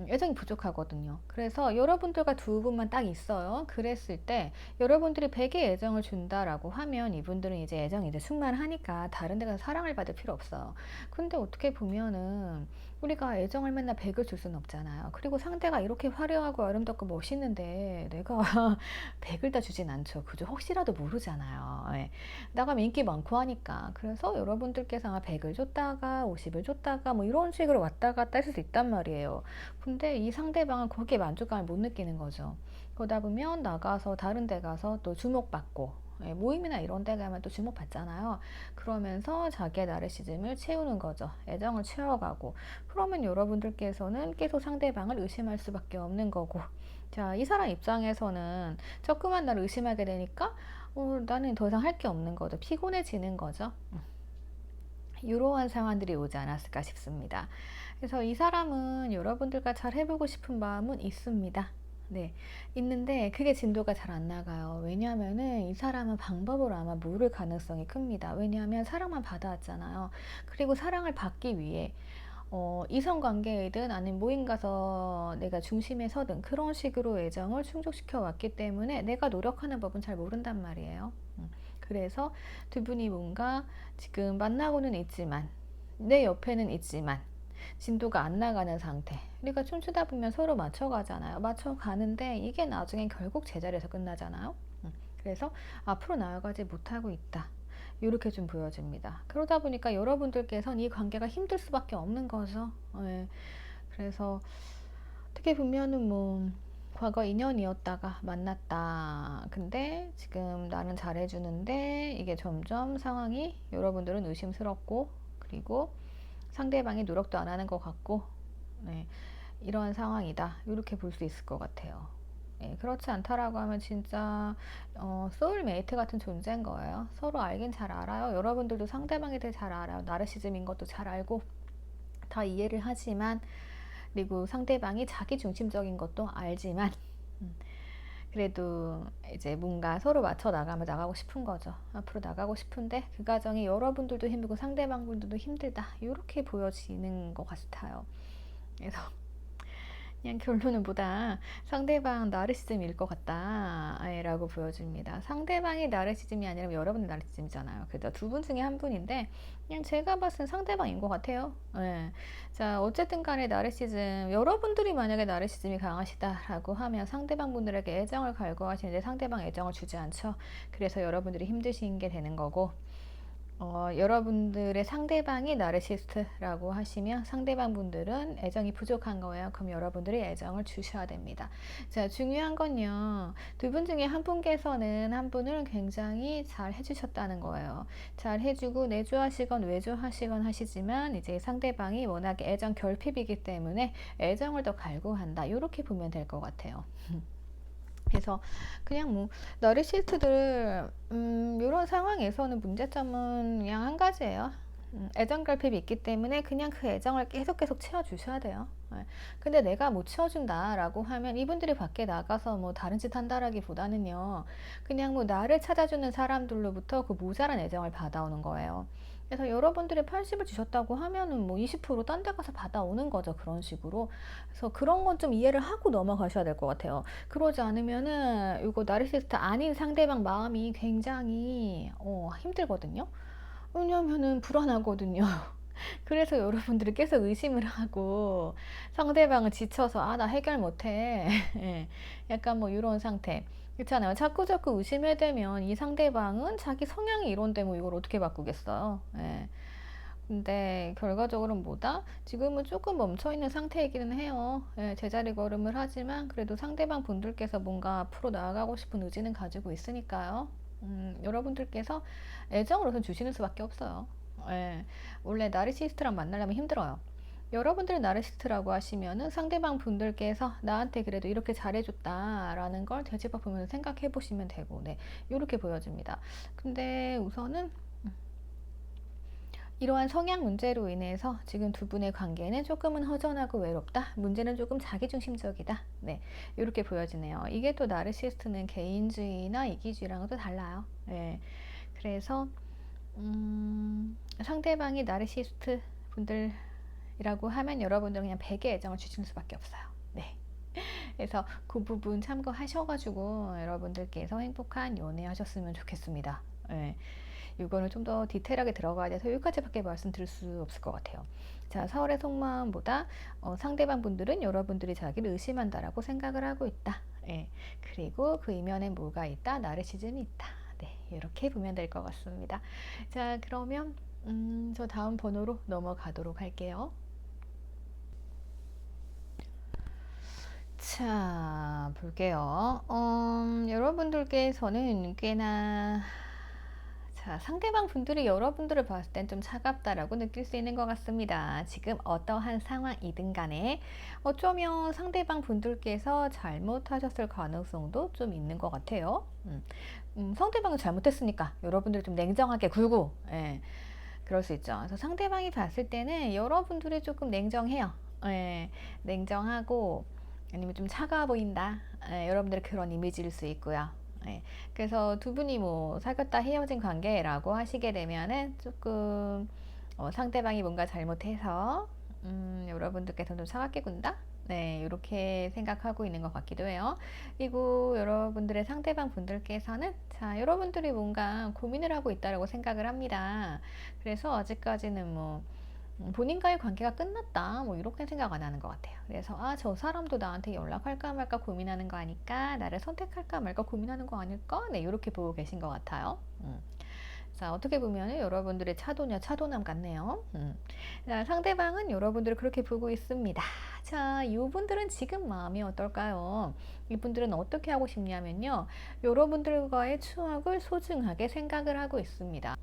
애정이 부족하거든요. 그래서 여러분들과 두 분만 딱 있어요. 그랬을 때 여러분들이 100의 애정을 준다라고 하면 이분들은 이제 애정이 이제 충만하니까 다른 데 가서 사랑을 받을 필요 없어요. 근데 어떻게 보면은 우리가 애정을 맨날 100을 줄 수는 없잖아요. 그리고 상대가 이렇게 화려하고 아름답고 멋있는데 내가 100을 다 주진 않죠. 그죠? 혹시라도 모르잖아요. 예. 나가면 인기 많고 하니까. 그래서 여러분들께서 아마 100을 줬다가 50을 줬다가 뭐 이런 식으로 왔다 갔다 할 수 있단 말이에요. 근데 이 상대방은 거기에 만족감을 못 느끼는 거죠. 그러다 보면 나가서 다른 데 가서 또 주목받고, 예, 모임이나 이런 데 가면 또 주목받잖아요. 그러면서 자기의 나르시즘을 채우는 거죠. 애정을 채워가고. 그러면 여러분들께서는 계속 상대방을 의심할 수밖에 없는 거고. 자, 이 사람 입장에서는 조금만 나를 의심하게 되니까 나는 더 이상 할 게 없는 거죠. 피곤해지는 거죠. 이러한 상황들이 오지 않았을까 싶습니다. 그래서 이 사람은 여러분들과 잘 해보고 싶은 마음은 있습니다. 네, 있는데 그게 진도가 잘 안 나가요. 왜냐하면은 이 사람은 방법을 아마 모를 가능성이 큽니다. 왜냐하면 사랑만 받아왔잖아요. 그리고 사랑을 받기 위해 이성 관계이든 아니면 모임 가서 내가 중심에 서든 그런 식으로 애정을 충족시켜 왔기 때문에 내가 노력하는 법은 잘 모른단 말이에요. 그래서 두 분이 뭔가 지금 만나고는 있지만 내 옆에는 있지만 진도가 안 나가는 상태. 우리가 춤추다 보면 서로 맞춰가잖아요. 맞춰가는데 이게 나중엔 결국 제자리에서 끝나잖아요. 그래서 앞으로 나아가지 못하고 있다. 이렇게 좀 보여집니다. 그러다 보니까 여러분들께서는 이 관계가 힘들 수밖에 없는 거죠. 예. 그래서 어떻게 보면은 뭐 과거 인연이었다가 만났다. 근데 지금 나는 잘해주는데 이게 점점 상황이 여러분들은 의심스럽고, 그리고 상대방이 노력도 안 하는 것 같고, 네, 이러한 상황이다. 이렇게 볼 수 있을 것 같아요. 예, 그렇지 않다라고 하면 진짜 소울메이트 같은 존재인 거예요. 서로 알긴 잘 알아요. 여러분들도 상대방에 대해 잘 알아요. 나르시즘인 것도 잘 알고 다 이해를 하지만, 그리고 상대방이 자기 중심적인 것도 알지만, 그래도 이제 뭔가 서로 맞춰 나가면 나가고 싶은 거죠. 앞으로 나가고 싶은데 그 과정이 여러분들도 힘들고 상대방 분들도 힘들다. 이렇게 보여지는 것 같아요. 그래서 그냥 결론은 보다 상대방 나르시즘일 것 같다 라고 보여집니다. 상대방이 나르시즘이 아니라 여러분의 나르시즘이잖아요. 그죠? 두 분 중에 한 분인데 그냥 제가 봤을 땐 상대방인 것 같아요. 네. 자, 어쨌든 간에 나르시즘, 여러분들이 만약에 나르시즘이 강하시다라고 하면 상대방 분들에게 애정을 갈구하시는데 상대방 애정을 주지 않죠. 그래서 여러분들이 힘드신 게 되는 거고, 여러분들의 상대방이 나르시스트라고 하시면 상대방 분들은 애정이 부족한 거예요. 그럼 여러분들이 애정을 주셔야 됩니다. 자, 중요한 건요. 두 분 중에 한 분께서는 한 분을 굉장히 잘 해주셨다는 거예요. 잘 해주고 내조하시건 외조하시건 하시지만 이제 상대방이 워낙에 애정 결핍이기 때문에 애정을 더 갈구한다. 이렇게 보면 될 것 같아요. 그래서 그냥 뭐 나르시스트들 이런 상황에서는 문제점은 그냥 한 가지예요. 애정 결핍이 있기 때문에 그냥 그 애정을 계속 채워주셔야 돼요. 예. 근데 내가 못 채워준다라고 하면 이분들이 밖에 나가서 뭐 다른 짓 한다라기보다는요, 그냥 뭐 나를 찾아주는 사람들로부터 그 모자란 애정을 받아오는 거예요. 그래서 여러분들이 80을 주셨다고 하면은 뭐 20%딴 데 가서 받아오는 거죠. 그런 식으로. 그래서 그런 건 좀 이해를 하고 넘어가셔야 될 것 같아요. 그러지 않으면은 이거 나르시스트 아닌 상대방 마음이 굉장히 힘들거든요. 왜냐면은 불안하거든요. 그래서 여러분들이 계속 의심을 하고 상대방을 지쳐서 아, 나 해결 못해. 예, 약간 뭐 이런 상태. 그렇잖아요. 자꾸 의심해 되면 이 상대방은 자기 성향이 이런데 뭐 이걸 어떻게 바꾸겠어요. 예. 근데 결과적으로는 뭐다? 지금은 조금 멈춰있는 상태이기는 해요. 예, 제자리 걸음을 하지만 그래도 상대방 분들께서 뭔가 앞으로 나아가고 싶은 의지는 가지고 있으니까요. 여러분들께서 애정을 우선 주시는 수밖에 없어요. 예, 원래 나르시스트랑 만나려면 힘들어요. 여러분들이 나르시스트라고 하시면은 상대방 분들께서 나한테 그래도 이렇게 잘해줬다라는 걸 되짚어 보면 생각해 보시면 되고, 네, 이렇게 보여집니다. 근데 우선은 이러한 성향 문제로 인해서 지금 두 분의 관계는 조금은 허전하고 외롭다. 문제는 조금 자기중심적이다. 네, 이렇게 보여지네요. 이게 또 나르시스트는 개인주의나 이기주의랑은 또 달라요. 네, 그래서 상대방이 나르시스트 분들이라고 하면 여러분들은 그냥 백의 애정을 주시는 수밖에 없어요. 네. 그래서 그 부분 참고하셔가지고 여러분들께서 행복한 연애 하셨으면 좋겠습니다. 네. 이거는 좀 더 디테일하게 들어가야 돼서 여기까지밖에 말씀드릴 수 없을 것 같아요. 자, 4월의 속마음보다 상대방 분들은 여러분들이 자기를 의심한다라고 생각을 하고 있다. 예. 그리고 그 이면에 뭐가 있다? 나르시즘이 있다. 네, 이렇게 보면 될 것 같습니다. 자, 그러면 저 다음 번호로 넘어가도록 할게요. 자, 볼게요. 여러분들께서는 꽤나 자, 상대방 분들이 여러분들을 봤을 땐 좀 차갑다라고 느낄 수 있는 것 같습니다. 지금 어떠한 상황이든 간에 어쩌면 상대방 분들께서 잘못하셨을 가능성도 좀 있는 것 같아요. 상대방이 잘못했으니까 여러분들이 좀 냉정하게 굴고, 예, 그럴 수 있죠. 그래서 상대방이 봤을 때는 여러분들이 조금 냉정해요. 예, 냉정하고 아니면 좀 차가워 보인다. 예, 여러분들의 그런 이미지일 수 있고요. 예, 그래서 두 분이 뭐 사귀었다 헤어진 관계라고 하시게 되면은 조금 상대방이 뭔가 잘못해서 여러분들께서 좀 차갑게 군다? 네, 이렇게 생각하고 있는 것 같기도 해요. 그리고 여러분들의 상대방 분들께서는 자, 여러분들이 뭔가 고민을 하고 있다고 생각을 합니다. 그래서 아직까지는 뭐 본인과의 관계가 끝났다 뭐 이렇게 생각 안 하는 것 같아요. 그래서 아, 저 사람도 나한테 연락할까 말까 고민하는 거 아닐까, 나를 선택할까 말까 고민하는 거 아닐까, 네, 이렇게 보고 계신 것 같아요. 자, 어떻게 보면 여러분들의 차도냐 차도남 같네요. 자, 상대방은 여러분들을 그렇게 보고 있습니다. 자, 이분들은 지금 마음이 어떨까요? 이분들은 어떻게 하고 싶냐면요, 여러분들과의 추억을 소중하게 생각을 하고 있습니다.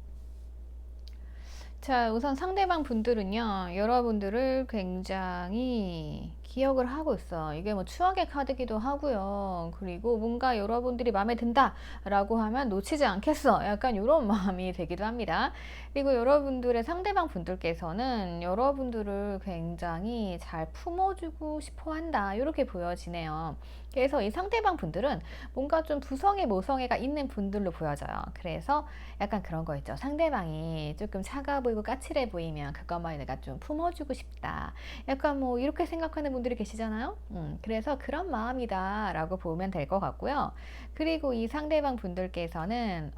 자, 우선 상대방 분들은요, 여러분들을 굉장히 기억을 하고 있어. 이게 뭐 추억의 카드기도 하고요. 그리고 뭔가 여러분들이 마음에 든다라고 하면 놓치지 않겠어. 약간 이런 마음이 되기도 합니다. 그리고 여러분들의 상대방 분들께서는 여러분들을 굉장히 잘 품어주고 싶어 한다. 이렇게 보여지네요. 그래서 이 상대방 분들은 뭔가 좀 부성애 모성애가 있는 분들로 보여져요. 그래서 약간 그런 거 있죠. 상대방이 조금 차가워 보이고 까칠해 보이면 그것만 내가 좀 품어주고 싶다. 약간 뭐 이렇게 생각하는 분들이 계시잖아요. 그래서 그런 마음이다 라고 보면 될 것 같고요. 그리고 이 상대방 분들께서는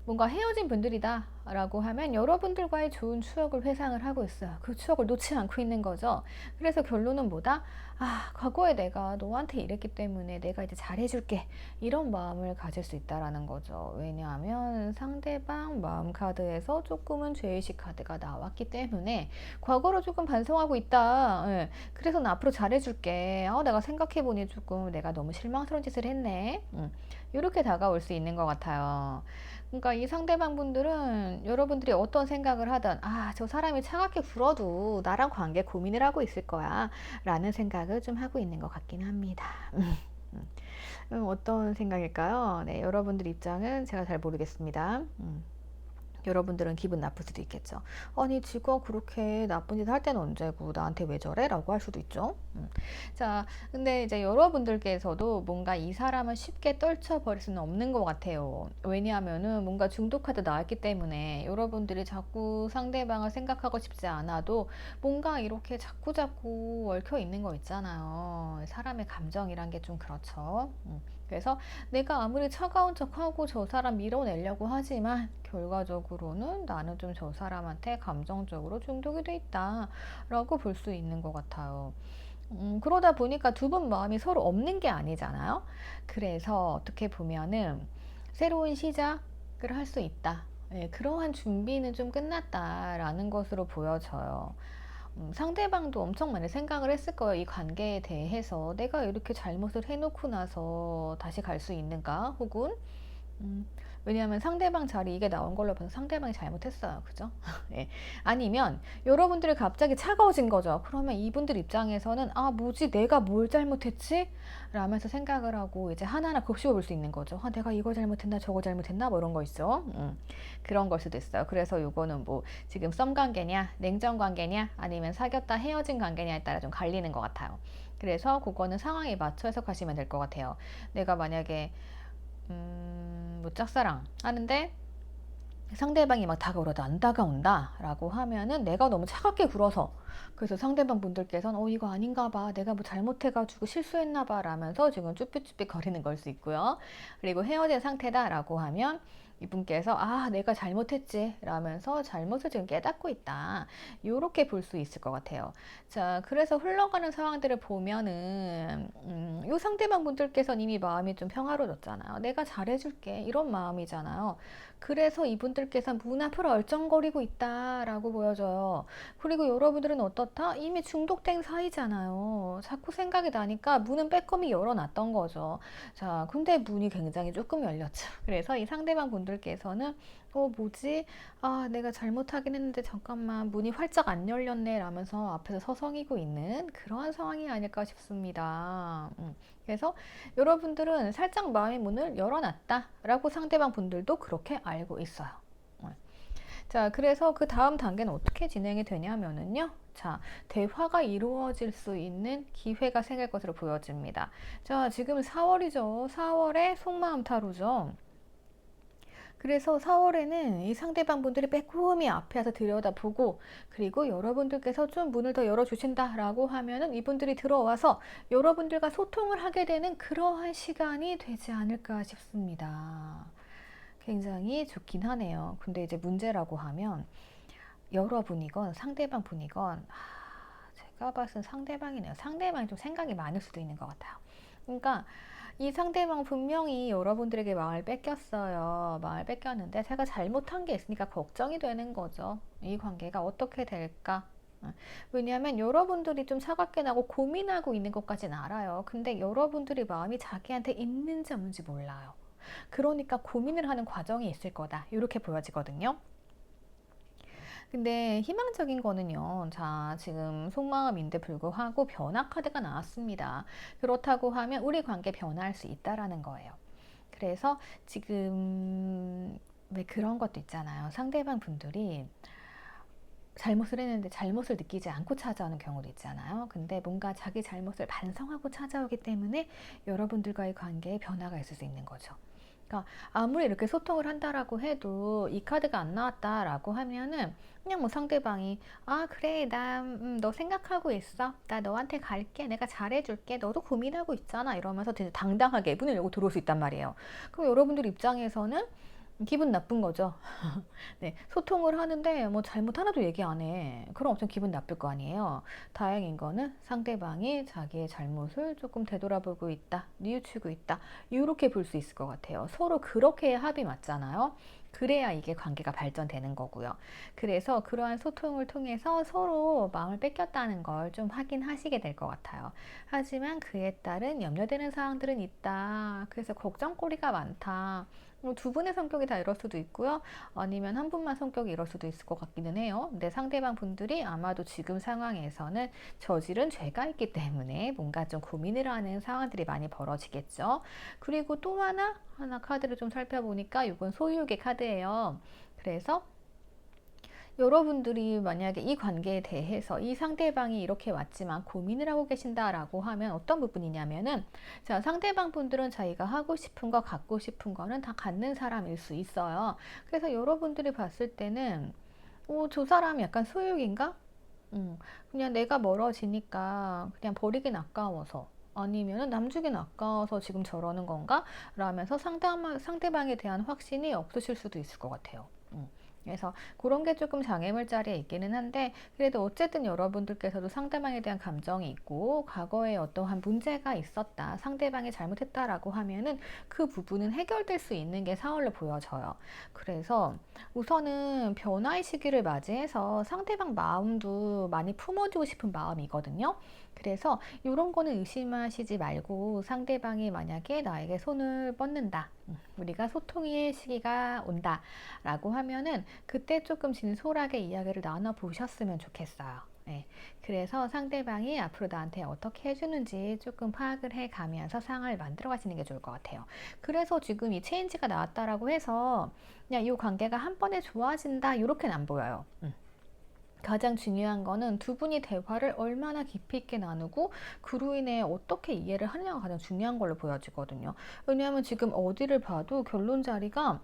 뭔가 헤어진 분들이다 라고 하면 여러분들과의 좋은 추억을 회상을 하고 있어요. 그 추억을 놓지 않고 있는 거죠. 그래서 결론은 뭐다? 아, 과거에 내가 너한테 이랬기 때문에 내가 이제 잘해줄게, 이런 마음을 가질 수 있다라는 거죠. 왜냐하면 상대방 마음 카드에서 조금은 죄의식 카드가 나왔기 때문에 과거로 조금 반성하고 있다. 예. 그래서 나 앞으로 잘해줄게. 내가 생각해보니 조금 내가 너무 실망스러운 짓을 했네. 이렇게 다가올 수 있는 것 같아요. 그러니까 이 상대방 분들은 여러분들이 어떤 생각을 하든, 아, 저 사람이 차갑게 굴어도 나랑 관계 고민을 하고 있을 거야 라는 생각을 좀 하고 있는 것 같긴 합니다. 어떤 생각일까요? 네, 여러분들 입장은 제가 잘 모르겠습니다. 여러분들은 기분 나쁠 수도 있겠죠. 아니, 지가 그렇게 나쁜 짓 할 때는 언제고 나한테 왜 저래? 라고 할 수도 있죠. 자, 근데 이제 여러분들께서도 뭔가 이 사람을 쉽게 떨쳐버릴 수는 없는 것 같아요. 왜냐하면은 뭔가 중독 카드 나왔기 때문에 여러분들이 자꾸 상대방을 생각하고 싶지 않아도 뭔가 이렇게 자꾸 얽혀 있는 거 있잖아요. 사람의 감정이란 게 좀 그렇죠. 그래서 내가 아무리 차가운 척하고 저 사람 밀어내려고 하지만 결과적으로는 나는 좀 저 사람한테 감정적으로 중독이 돼 있다 라고 볼 수 있는 것 같아요. 그러다 보니까 두 분 마음이 서로 없는 게 아니잖아요. 그래서 어떻게 보면은 새로운 시작을 할 수 있다. 예, 그러한 준비는 좀 끝났다라는 것으로 보여져요. 상대방도 엄청 많이 생각을 했을 거예요. 이 관계에 대해서 내가 이렇게 잘못을 해놓고 나서 다시 갈 수 있는가? 혹은 왜냐하면 상대방 자리 이게 나온 걸로 봐서 상대방이 잘못했어요. 그죠? 네. 아니면 여러분들이 갑자기 차가워진 거죠. 그러면 이분들 입장에서는 아, 뭐지? 내가 뭘 잘못했지? 라면서 생각을 하고 이제 하나하나 곱씹어 볼 수 있는 거죠. 아, 내가 이걸 잘못했나 저거 잘못했나 뭐 이런 거 있죠. 그런 걸 수도 있어요. 그래서 요거는 뭐 지금 썸 관계냐 냉전 관계냐 아니면 사귀었다 헤어진 관계냐에 따라 좀 갈리는 것 같아요. 그래서 그거는 상황에 맞춰 해석하시면 될 것 같아요. 내가 만약에 뭐 짝사랑 하는데 상대방이 막 다가오려도 안 다가온다 라고 하면은 내가 너무 차갑게 굴어서, 그래서 상대방 분들께서는 이거 아닌가 봐, 내가 뭐 잘못해가지고 실수했나 봐 라면서 지금 쭈삣쭈삣 거리는 걸 수 있고요. 그리고 헤어진 상태다 라고 하면 이분께서 아, 내가 잘못했지 라면서 잘못을 지금 깨닫고 있다, 요렇게 볼 수 있을 것 같아요. 자, 그래서 흘러가는 상황들을 보면은 요 상대방 분들께서는 이미 마음이 좀 평화로워졌잖아요. 내가 잘해줄게 이런 마음이잖아요. 그래서 이분들께서 문 앞을 얼쩡거리고 있다라고 보여져요. 그리고 여러분들은 어떻다? 이미 중독된 사이잖아요. 자꾸 생각이 나니까 문은 빼꼼히 열어놨던 거죠. 자, 근데 문이 굉장히 조금 열렸죠. 그래서 이 상대방 분들께서는 뭐지? 아, 내가 잘못하긴 했는데 잠깐만 문이 활짝 안 열렸네 라면서 앞에서 서성이고 있는 그러한 상황이 아닐까 싶습니다. 그래서 여러분들은 살짝 마음의 문을 열어놨다 라고 상대방 분들도 그렇게 알고 있어요. 자, 그래서 그 다음 단계는 어떻게 진행이 되냐면은요. 자, 대화가 이루어질 수 있는 기회가 생길 것으로 보여집니다. 자, 지금 4월이죠. 4월에 속마음 타로죠. 그래서 4월에는 이 상대방 분들이 빼꼼히 앞에 와서 들여다보고, 그리고 여러분들께서 좀 문을 더 열어주신다 라고 하면은 이분들이 들어와서 여러분들과 소통을 하게 되는 그러한 시간이 되지 않을까 싶습니다. 굉장히 좋긴 하네요. 근데 이제 문제라고 하면 여러분이건 상대방 분이건 제가 봤을 땐 상대방이네요. 상대방이 좀 생각이 많을 수도 있는 것 같아요. 그러니까 이 상대방 분명히 여러분들에게 마음을 뺏겼어요. 마음을 뺏겼는데 제가 잘못한 게 있으니까 걱정이 되는 거죠. 이 관계가 어떻게 될까? 왜냐하면 여러분들이 좀 차갑게 나고 고민하고 있는 것까지는 알아요. 근데 여러분들이 마음이 자기한테 있는지 없는지 몰라요. 그러니까 고민을 하는 과정이 있을 거다, 이렇게 보여지거든요. 근데 희망적인 거는요. 자, 지금 속마음인데 불구하고 변화 카드가 나왔습니다. 그렇다고 하면 우리 관계 변화할 수 있다라는 거예요. 그래서 지금 왜 그런 것도 있잖아요. 상대방 분들이 잘못을 했는데 잘못을 느끼지 않고 찾아오는 경우도 있잖아요. 근데 뭔가 자기 잘못을 반성하고 찾아오기 때문에 여러분들과의 관계에 변화가 있을 수 있는 거죠. 그러니까 아무리 이렇게 소통을 한다라고 해도 이 카드가 안 나왔다라고 하면은 그냥 뭐 상대방이 아, 그래, 나 너 생각하고 있어, 나 너한테 갈게, 내가 잘해줄게, 너도 고민하고 있잖아 이러면서 되게 당당하게 문을 열고 들어올 수 있단 말이에요. 그럼 여러분들 입장에서는 기분 나쁜 거죠. 네, 소통을 하는데 뭐 잘못 하나도 얘기 안 해. 그럼 엄청 기분 나쁠 거 아니에요. 다행인 거는 상대방이 자기의 잘못을 조금 되돌아보고 있다, 뉘우치고 있다, 이렇게 볼 수 있을 것 같아요. 서로 그렇게 합이 맞잖아요. 그래야 이게 관계가 발전되는 거고요. 그래서 그러한 소통을 통해서 서로 마음을 뺏겼다는 걸 좀 확인하시게 될 것 같아요. 하지만 그에 따른 염려되는 사항들은 있다. 그래서 걱정거리가 많다. 두 분의 성격이 다 이럴 수도 있고요. 아니면 한 분만 성격이 이럴 수도 있을 것 같기는 해요. 근데 상대방 분들이 아마도 지금 상황에서는 저지른 죄가 있기 때문에 뭔가 좀 고민을 하는 상황들이 많이 벌어지겠죠. 그리고 또 하나 카드를 좀 살펴보니까 이건 소유욕의 카드예요. 그래서 여러분들이 만약에 이 관계에 대해서 이 상대방이 이렇게 왔지만 고민을 하고 계신다라고 하면 어떤 부분이냐면은, 자, 상대방 분들은 자기가 하고 싶은 거, 갖고 싶은 거는 다 갖는 사람일 수 있어요. 그래서 여러분들이 봤을 때는 저 사람이 약간 소유욕인가? 그냥 내가 멀어지니까 그냥 버리긴 아까워서, 아니면은 남주긴 아까워서 지금 저러는 건가? 라면서 상대방에 대한 확신이 없으실 수도 있을 것 같아요. 그래서 그런 게 조금 장애물 자리에 있기는 한데, 그래도 어쨌든 여러분들께서도 상대방에 대한 감정이 있고 과거에 어떠한 문제가 있었다, 상대방이 잘못했다라고 하면은 그 부분은 해결될 수 있는 게 4월로 보여져요. 그래서 우선은 변화의 시기를 맞이해서 상대방 마음도 많이 품어주고 싶은 마음이거든요. 그래서 이런 거는 의심하시지 말고, 상대방이 만약에 나에게 손을 뻗는다, 우리가 소통의 시기가 온다 라고 하면은 그때 조금 진솔하게 이야기를 나눠 보셨으면 좋겠어요. 네. 그래서 상대방이 앞으로 나한테 어떻게 해주는지 조금 파악을 해 가면서 상황을 만들어 가시는 게 좋을 것 같아요. 그래서 지금 이 체인지가 나왔다라고 해서 그냥 이 관계가 한 번에 좋아진다, 이렇게는 안 보여요. 가장 중요한 거는 두 분이 대화를 얼마나 깊이 있게 나누고 그로 인해 어떻게 이해를 하느냐가 가장 중요한 걸로 보여지거든요. 왜냐하면 지금 어디를 봐도 결론 자리가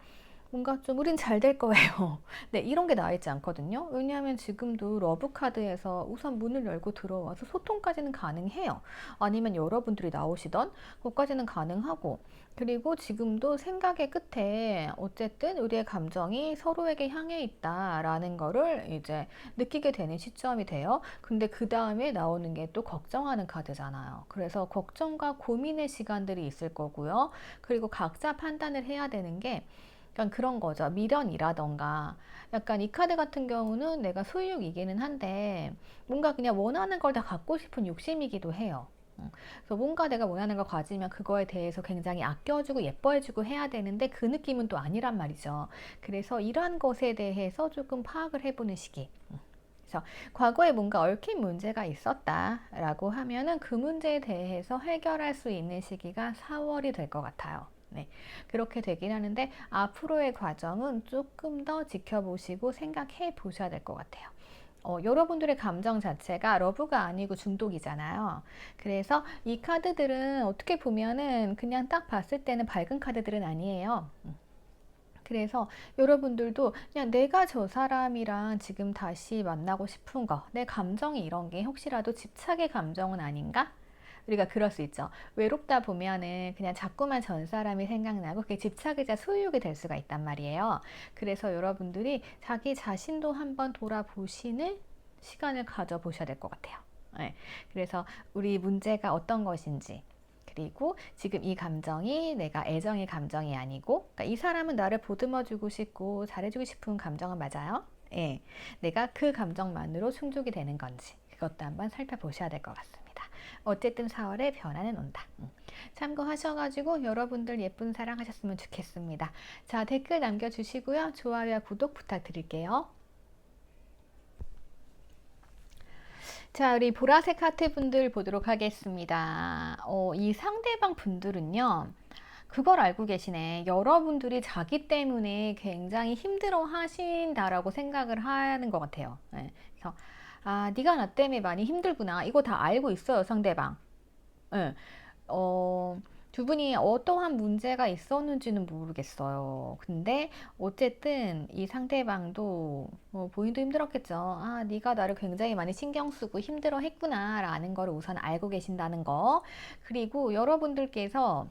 뭔가 좀 우린 잘 될 거예요. 네, 이런 게 나와 있지 않거든요. 왜냐하면 지금도 러브 카드에서 우선 문을 열고 들어와서 소통까지는 가능해요. 아니면 여러분들이 나오시던 그것까지는 가능하고, 그리고 지금도 생각의 끝에 어쨌든 우리의 감정이 서로에게 향해 있다라는 거를 이제 느끼게 되는 시점이 돼요. 근데 그 다음에 나오는 게 또 걱정하는 카드잖아요. 그래서 걱정과 고민의 시간들이 있을 거고요. 그리고 각자 판단을 해야 되는 게 약간 그런 거죠. 미련이라던가, 약간 이 카드 같은 경우는 내가 소유욕이기는 한데 뭔가 그냥 원하는 걸 다 갖고 싶은 욕심이기도 해요. 그래서 뭔가 내가 원하는 걸 가지면 그거에 대해서 굉장히 아껴주고 예뻐해주고 해야 되는데 그 느낌은 또 아니란 말이죠. 그래서 이러한 것에 대해서 조금 파악을 해보는 시기. 그래서 과거에 뭔가 얽힌 문제가 있었다라고 하면은 그 문제에 대해서 해결할 수 있는 시기가 4월이 될 것 같아요. 네, 그렇게 되긴 하는데 앞으로의 과정은 조금 더 지켜보시고 생각해 보셔야 될 것 같아요. 여러분들의 감정 자체가 러브가 아니고 중독이잖아요. 그래서 이 카드들은 어떻게 보면은 그냥 딱 봤을 때는 밝은 카드들은 아니에요. 그래서 여러분들도 그냥 내가 저 사람이랑 지금 다시 만나고 싶은 거, 내 감정이 이런 게 혹시라도 집착의 감정은 아닌가? 우리가 그럴 수 있죠. 외롭다 보면은 그냥 자꾸만 전 사람이 생각나고 그게 집착이자 소유욕이 될 수가 있단 말이에요. 그래서 여러분들이 자기 자신도 한번 돌아보시는 시간을 가져보셔야 될 것 같아요. 네. 그래서 우리 문제가 어떤 것인지, 그리고 지금 이 감정이 내가 애정의 감정이 아니고, 그러니까 이 사람은 나를 보듬어주고 싶고 잘해주고 싶은 감정은 맞아요. 예, 내가 그 감정만으로 충족이 되는 건지, 그것도 한번 살펴보셔야 될 것 같습니다. 어쨌든 4월에 변화는 온다. 참고하셔가지고 여러분들 예쁜 사랑 하셨으면 좋겠습니다. 자, 댓글 남겨주시고요. 좋아요와 구독 부탁드릴게요. 자, 우리 보라색 하트 분들 보도록 하겠습니다. 이 상대방 분들은요, 그걸 알고 계시네. 여러분들이 자기 때문에 굉장히 힘들어 하신다라고 생각을 하는 것 같아요. 네. 그래서, 아, 네가 나 때문에 많이 힘들구나. 이거 다 알고 있어요, 상대방. 네. 두 분이 어떠한 문제가 있었는지는 모르겠어요. 근데 어쨌든 이 상대방도 본인도 힘들었겠죠. 아, 네가 나를 굉장히 많이 신경 쓰고 힘들어 했구나 라는 걸 우선 알고 계신다는 거. 그리고 여러분들께서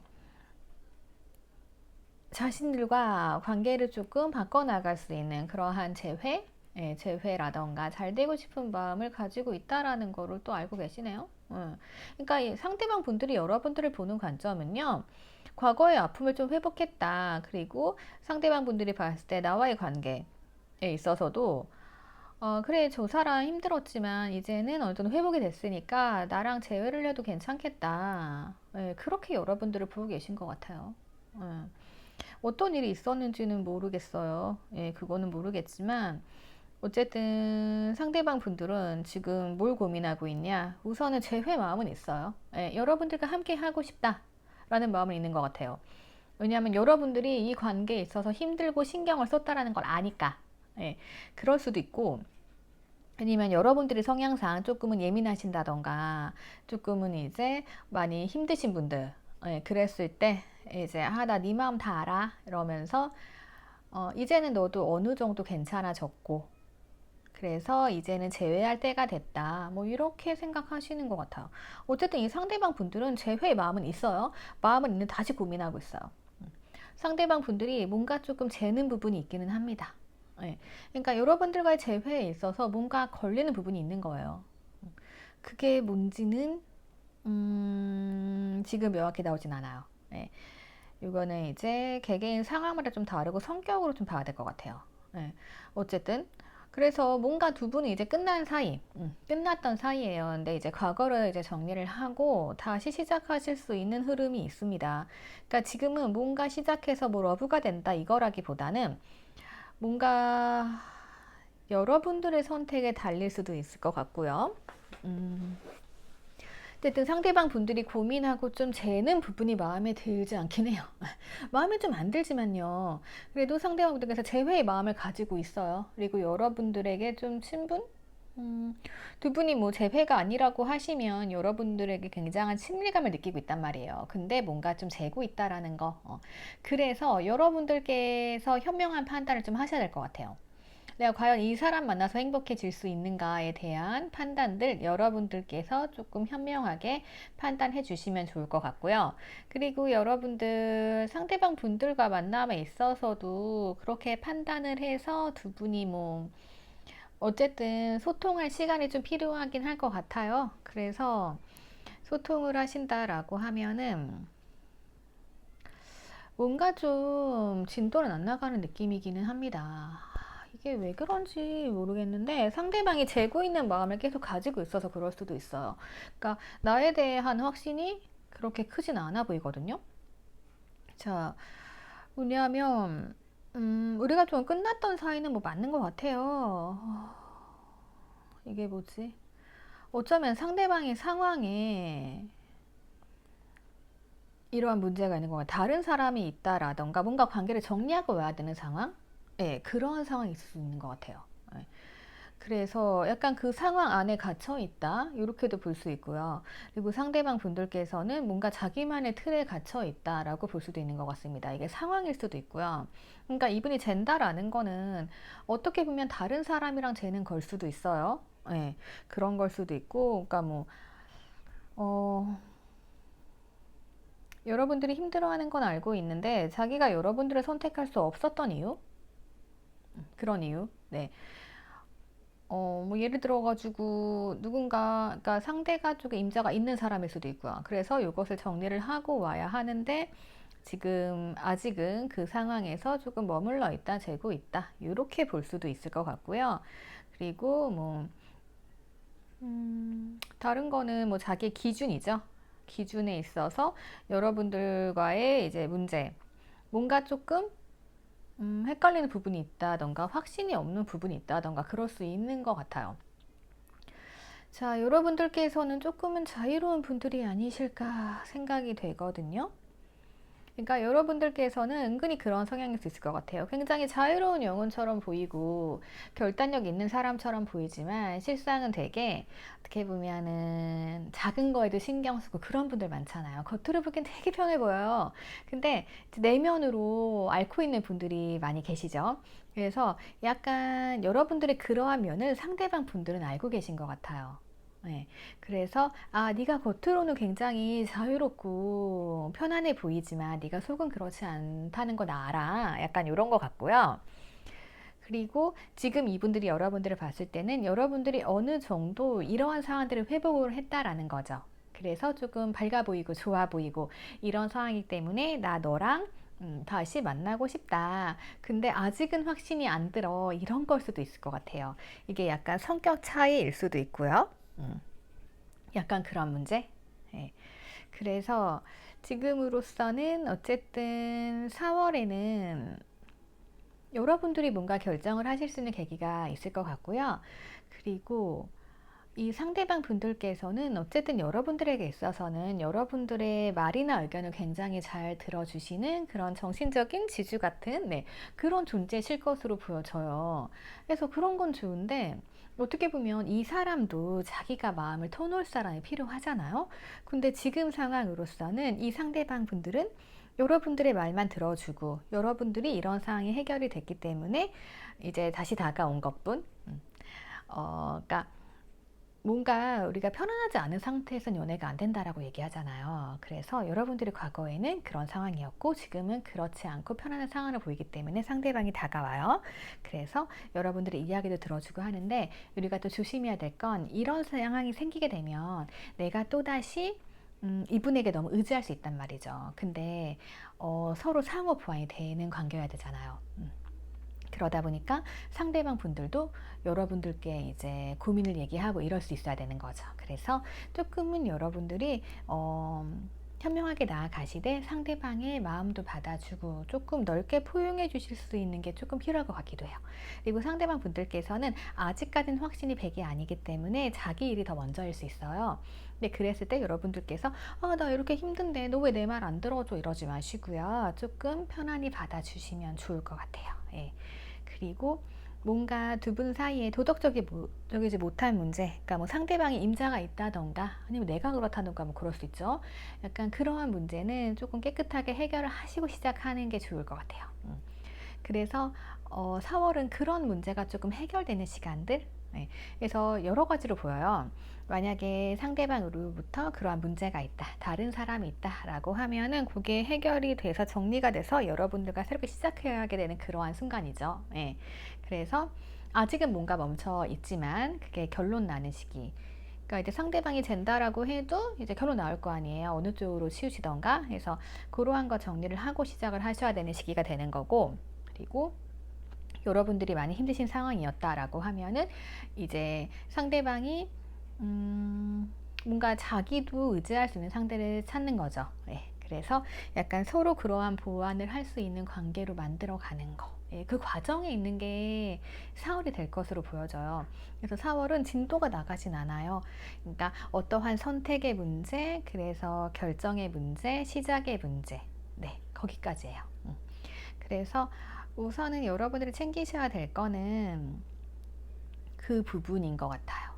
자신들과 관계를 조금 바꿔나갈 수 있는 그러한 재회라던가 잘 되고 싶은 마음을 가지고 있다라는 거를 또 알고 계시네요. 그러니까 이 상대방 분들이 여러분들을 보는 관점은요. 과거의 아픔을 좀 회복했다. 그리고 상대방 분들이 봤을 때 나와의 관계에 있어서도 그래, 저 사람 힘들었지만 이제는 어느 정도 회복이 됐으니까 나랑 재회를 해도 괜찮겠다. 예, 그렇게 여러분들을 보고 계신 것 같아요. 예. 어떤 일이 있었는지는 모르겠어요. 예, 그거는 모르겠지만 어쨌든 상대방 분들은 지금 뭘 고민하고 있냐? 우선은 재회 마음은 있어요. 예, 여러분들과 함께 하고 싶다라는 마음은 있는 것 같아요. 왜냐하면 여러분들이 이 관계에 있어서 힘들고 신경을 썼다라는 걸 아니까. 예, 그럴 수도 있고 아니면 여러분들의 성향상 조금은 예민하신다던가 조금은 이제 많이 힘드신 분들, 예, 그랬을 때 이제 나 네 마음 다 알아 이러면서 이제는 너도 어느 정도 괜찮아졌고 그래서 이제는 재회할 때가 됐다. 뭐 이렇게 생각하시는 것 같아요. 어쨌든 이 상대방 분들은 재회의 마음은 있어요. 마음은 있는데 다시 고민하고 있어요. 상대방 분들이 뭔가 조금 재는 부분이 있기는 합니다. 예. 그러니까 여러분들과의 재회에 있어서 뭔가 걸리는 부분이 있는 거예요. 그게 뭔지는 지금 명확히 나오진 않아요. 예. 이거는 이제 개개인 상황마다 좀 다르고 성격으로 좀 봐야 될 것 같아요. 예. 어쨌든 그래서 뭔가 두 분이 이제 끝난 사이, 끝났던 사이예요. 근데 이제 과거를 이제 정리를 하고 다시 시작하실 수 있는 흐름이 있습니다. 그러니까 지금은 뭔가 시작해서 뭐 러브가 된다 이거라기보다는 뭔가 여러분들의 선택에 달릴 수도 있을 것 같고요. 어쨌든 상대방 분들이 고민하고 좀 재는 부분이 마음에 들지 않긴 해요. 마음에 좀 안 들지만요. 그래도 상대방 분들께서 재회의 마음을 가지고 있어요. 그리고 여러분들에게 좀 친분? 두 분이 뭐 재회가 아니라고 하시면 여러분들에게 굉장한 친밀감을 느끼고 있단 말이에요. 근데 뭔가 좀 재고 있다라는 거. 그래서 여러분들께서 현명한 판단을 좀 하셔야 될 것 같아요. 내가 과연 이 사람 만나서 행복해질 수 있는가에 대한 판단들 여러분들께서 조금 현명하게 판단해 주시면 좋을 것 같고요. 그리고 여러분들 상대방 분들과 만남에 있어서도 그렇게 판단을 해서 두 분이 뭐 어쨌든 소통할 시간이 좀 필요하긴 할 것 같아요. 그래서 소통을 하신다라고 하면은 뭔가 좀 진도는 안 나가는 느낌이기는 합니다. 이게 왜 그런지 모르겠는데 상대방이 재고 있는 마음을 계속 가지고 있어서 그럴 수도 있어요. 그러니까 나에 대한 확신이 그렇게 크진 않아 보이거든요. 자, 왜냐하면 우리가 좀 끝났던 사이는 뭐 맞는 것 같아요. 이게 뭐지? 어쩌면 상대방의 상황에 이러한 문제가 있는 거예요. 다른 사람이 있다라던가 뭔가 관계를 정리하고 와야 되는 상황? 예, 그런 상황이 있을 수 있는 것 같아요. 예. 그래서 약간 그 상황 안에 갇혀 있다. 이렇게도 볼 수 있고요. 그리고 상대방 분들께서는 뭔가 자기만의 틀에 갇혀 있다라고 볼 수도 있는 것 같습니다. 이게 상황일 수도 있고요. 그러니까 이분이 잰다라는 거는 어떻게 보면 다른 사람이랑 재는 걸 수도 있어요. 예, 그런 걸 수도 있고, 그러니까 뭐, 어, 여러분들이 힘들어하는 건 알고 있는데 자기가 여러분들을 선택할 수 없었던 이유? 그런 이유. 네. 뭐 예를 들어가지고 누군가, 그러니까 상대가 쪽에 임자가 있는 사람일 수도 있고요. 그래서 이것을 정리를 하고 와야 하는데 지금 아직은 그 상황에서 조금 머물러 있다, 재고 있다. 이렇게 볼 수도 있을 것 같고요. 그리고 뭐 다른 거는 뭐 자기 기준이죠. 기준에 있어서 여러분들과의 이제 문제, 뭔가 조금 헷갈리는 부분이 있다던가 확신이 없는 부분이 있다던가 그럴 수 있는 것 같아요. 자, 여러분들께서는 조금은 자유로운 분들이 아니실까 생각이 되거든요. 그러니까 여러분들께서는 은근히 그런 성향일 수 있을 것 같아요. 굉장히 자유로운 영혼처럼 보이고 결단력 있는 사람처럼 보이지만 실상은 되게 어떻게 보면은 작은 거에도 신경 쓰고 그런 분들 많잖아요. 겉으로 보기엔 되게 편해 보여요. 근데 내면으로 앓고 있는 분들이 많이 계시죠. 그래서 약간 여러분들의 그러한 면을 상대방 분들은 알고 계신 것 같아요. 예. 그래서 네가 겉으로는 굉장히 자유롭고 편안해 보이지만 네가 속은 그렇지 않다는 거 나 알아. 약간 이런 거 같고요. 그리고 지금 이분들이 여러분들을 봤을 때는 여러분들이 어느 정도 이러한 상황들을 회복을 했다라는 거죠. 그래서 조금 밝아 보이고 좋아 보이고 이런 상황이기 때문에 나 너랑 다시 만나고 싶다. 근데 아직은 확신이 안 들어. 이런 걸 수도 있을 것 같아요. 이게 약간 성격 차이일 수도 있고요. 약간 그런 문제. 네. 그래서 지금으로서는 어쨌든 4월에는 여러분들이 뭔가 결정을 하실 수 있는 계기가 있을 것 같고요. 그리고 이 상대방 분들께서는 어쨌든 여러분들에게 있어서는 여러분들의 말이나 의견을 굉장히 잘 들어주시는 그런 정신적인 지주 같은 그런 존재실 것으로 보여져요. 그래서 그런 건 좋은데 어떻게 보면 이 사람도 자기가 마음을 터놓을 사람이 필요하잖아요. 근데 지금 상황으로서는 이 상대방 분들은 여러분들의 말만 들어주고 여러분들이 이런 상황이 해결이 됐기 때문에 이제 다시 다가온 것뿐. 그러니까 뭔가 우리가 편안하지 않은 상태에선 연애가 안 된다라고 얘기하잖아요. 그래서 여러분들이 과거에는 그런 상황이었고 지금은 그렇지 않고 편안한 상황을 보이기 때문에 상대방이 다가와요. 그래서 여러분들의 이야기도 들어주고 하는데 우리가 또 조심해야 될 건 이런 상황이 생기게 되면 내가 또다시 이분에게 너무 의지할 수 있단 말이죠. 근데 서로 상호 보완이 되는 관계여야 되잖아요. 그러다 보니까 상대방 분들도 여러분들께 이제 고민을 얘기하고 이럴 수 있어야 되는 거죠. 그래서 조금은 여러분들이 현명하게 나아가시되 상대방의 마음도 받아주고 조금 넓게 포용해 주실 수 있는 게 조금 필요할 것 같기도 해요. 그리고 상대방 분들께서는 아직까지는 확신이 100이 아니기 때문에 자기 일이 더 먼저일 수 있어요. 근데 그랬을 때 여러분들께서 나 이렇게 힘든데 너 왜 내 말 안 들어줘 이러지 마시고요. 조금 편안히 받아주시면 좋을 것 같아요. 예. 그리고 뭔가 두 분 사이에 도덕적이지 못한 문제, 그러니까 뭐 상대방이 임자가 있다던가 아니면 내가 그렇다던가 뭐 그럴 수 있죠. 약간 그러한 문제는 조금 깨끗하게 해결을 하시고 시작하는 게 좋을 것 같아요. 그래서 4월은 그런 문제가 조금 해결되는 시간들. 네. 그래서 여러 가지로 보여요. 만약에 상대방으로부터 그러한 문제가 있다, 다른 사람이 있다라고 하면은 그게 해결이 돼서 정리가 돼서 여러분들과 새롭게 시작하게 되는 그러한 순간이죠. 네. 그래서 아직은 뭔가 멈춰 있지만 그게 결론 나는 시기. 그러니까 이제 상대방이 잰다라고 해도 이제 결론 나올 거 아니에요. 어느 쪽으로 치우시던가 해서 그러한 거 정리를 하고 시작을 하셔야 되는 시기가 되는 거고, 그리고 여러분들이 많이 힘드신 상황이었다라고 하면은 이제 상대방이 뭔가 자기도 의지할 수 있는 상대를 찾는 거죠. 네. 그래서 약간 서로 그러한 보완을 할 수 있는 관계로 만들어 가는 거. 그 과정에 있는 게 4월이 될 것으로 보여져요. 그래서 4월은 진도가 나가진 않아요. 그러니까 어떠한 선택의 문제, 그래서 결정의 문제, 시작의 문제. 네, 거기까지예요. 그래서 우선은 여러분들이 챙기셔야 될 거는 그 부분인 것 같아요.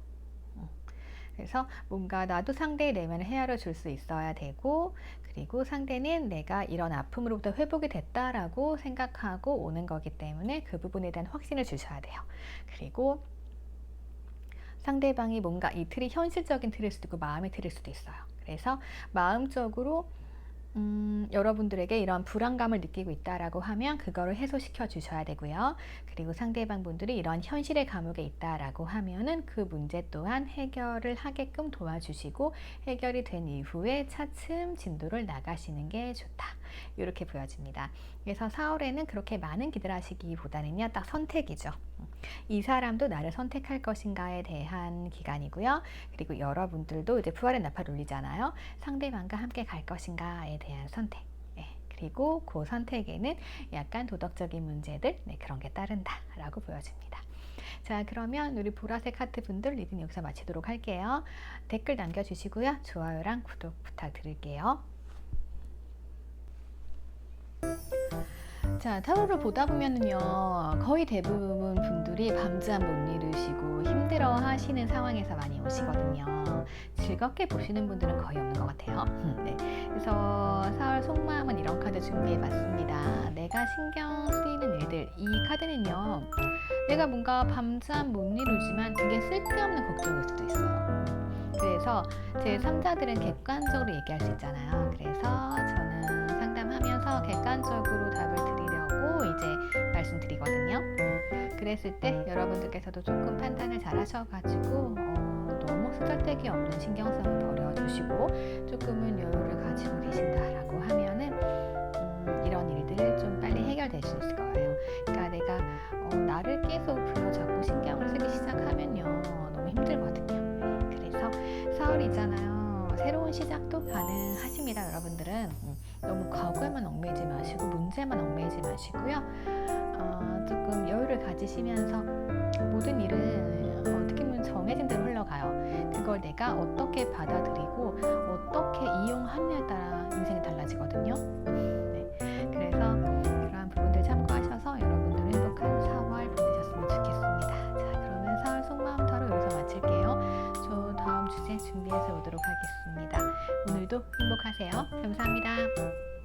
그래서 뭔가 나도 상대의 내면을 헤아려 줄 수 있어야 되고, 그리고 상대는 내가 이런 아픔으로부터 회복이 됐다라고 생각하고 오는 거기 때문에 그 부분에 대한 확신을 주셔야 돼요. 그리고 상대방이 뭔가 이 틀이 현실적인 틀일 수도 있고 마음의 틀일 수도 있어요. 그래서 마음적으로 여러분들에게 이런 불안감을 느끼고 있다라고 하면 그거를 해소시켜 주셔야 되고요. 그리고 상대방 분들이 이런 현실의 감옥에 있다라고 하면은 그 문제 또한 해결을 하게끔 도와주시고 해결이 된 이후에 차츰 진도를 나가시는 게 좋다. 이렇게 보여집니다. 그래서 4월에는 그렇게 많은 기대를 하시기보다는요, 딱 선택이죠. 이 사람도 나를 선택할 것인가에 대한 기간이고요. 그리고 여러분들도 이제 부활의 나팔 울리잖아요. 상대방과 함께 갈 것인가에 대한 선택. 네, 그리고 그 선택에는 약간 도덕적인 문제들, 그런 게 따른다라고 보여집니다. 자, 그러면 우리 보라색 하트 분들 리딩 여기서 마치도록 할게요. 댓글 남겨주시고요. 좋아요랑 구독 부탁드릴게요. 자, 타로를 보다 보면은요, 거의 대부분 분들이 밤잠 못 이루시고 힘들어 하시는 상황에서 많이 오시거든요. 즐겁게 보시는 분들은 거의 없는 것 같아요. 네. 그래서 4월 속마음은 이런 카드 준비해 봤습니다. 내가 신경 쓰이는 일들. 이 카드는요, 내가 뭔가 밤잠 못 이루지만 그게 쓸데없는 걱정일 수도 있어요. 그래서 제 3자들은 객관적으로 얘기할 수 있잖아요. 그래서 저는 상담하면서 객관적으로 답을 드리려고 이제 말씀드리거든요. 그랬을 때 여러분들께서도 조금 판단을 잘 하셔가지고 너무 쓰잘데기 없는 신경성을 버려주시고 조금은 여유를 가지고 계신다라고 하면은 이런 일들을 좀 빨리 해결될 수 있을 거예요. 그러니까 내가 나를 계속 부여잡고 신경을 쓰기 시작하면요 너무 힘들거든요. 그래서 4월이잖아요. 새로운 시작도 가능하십니다. 여러분들은 너무 과거에만 얽매이지 마시고 문제만 얽매이지 마시고요. 조금 여유를 가지시면서 모든 일은 어떻게 보면 정해진 대로 흘러가요. 그걸 내가 어떻게 받아들이고 어떻게 이용하느냐에 따라 인생이 달라지거든요. 네. 그래서 그러한 부분들 참고하셔서 여러분들 행복한 4월 보내셨으면 좋겠습니다. 자, 그러면 4월 속마음 타로 여기서 마칠게요. 저 다음 주제 준비해서 오도록 하겠습니다. 오늘도 행복하세요. 감사합니다.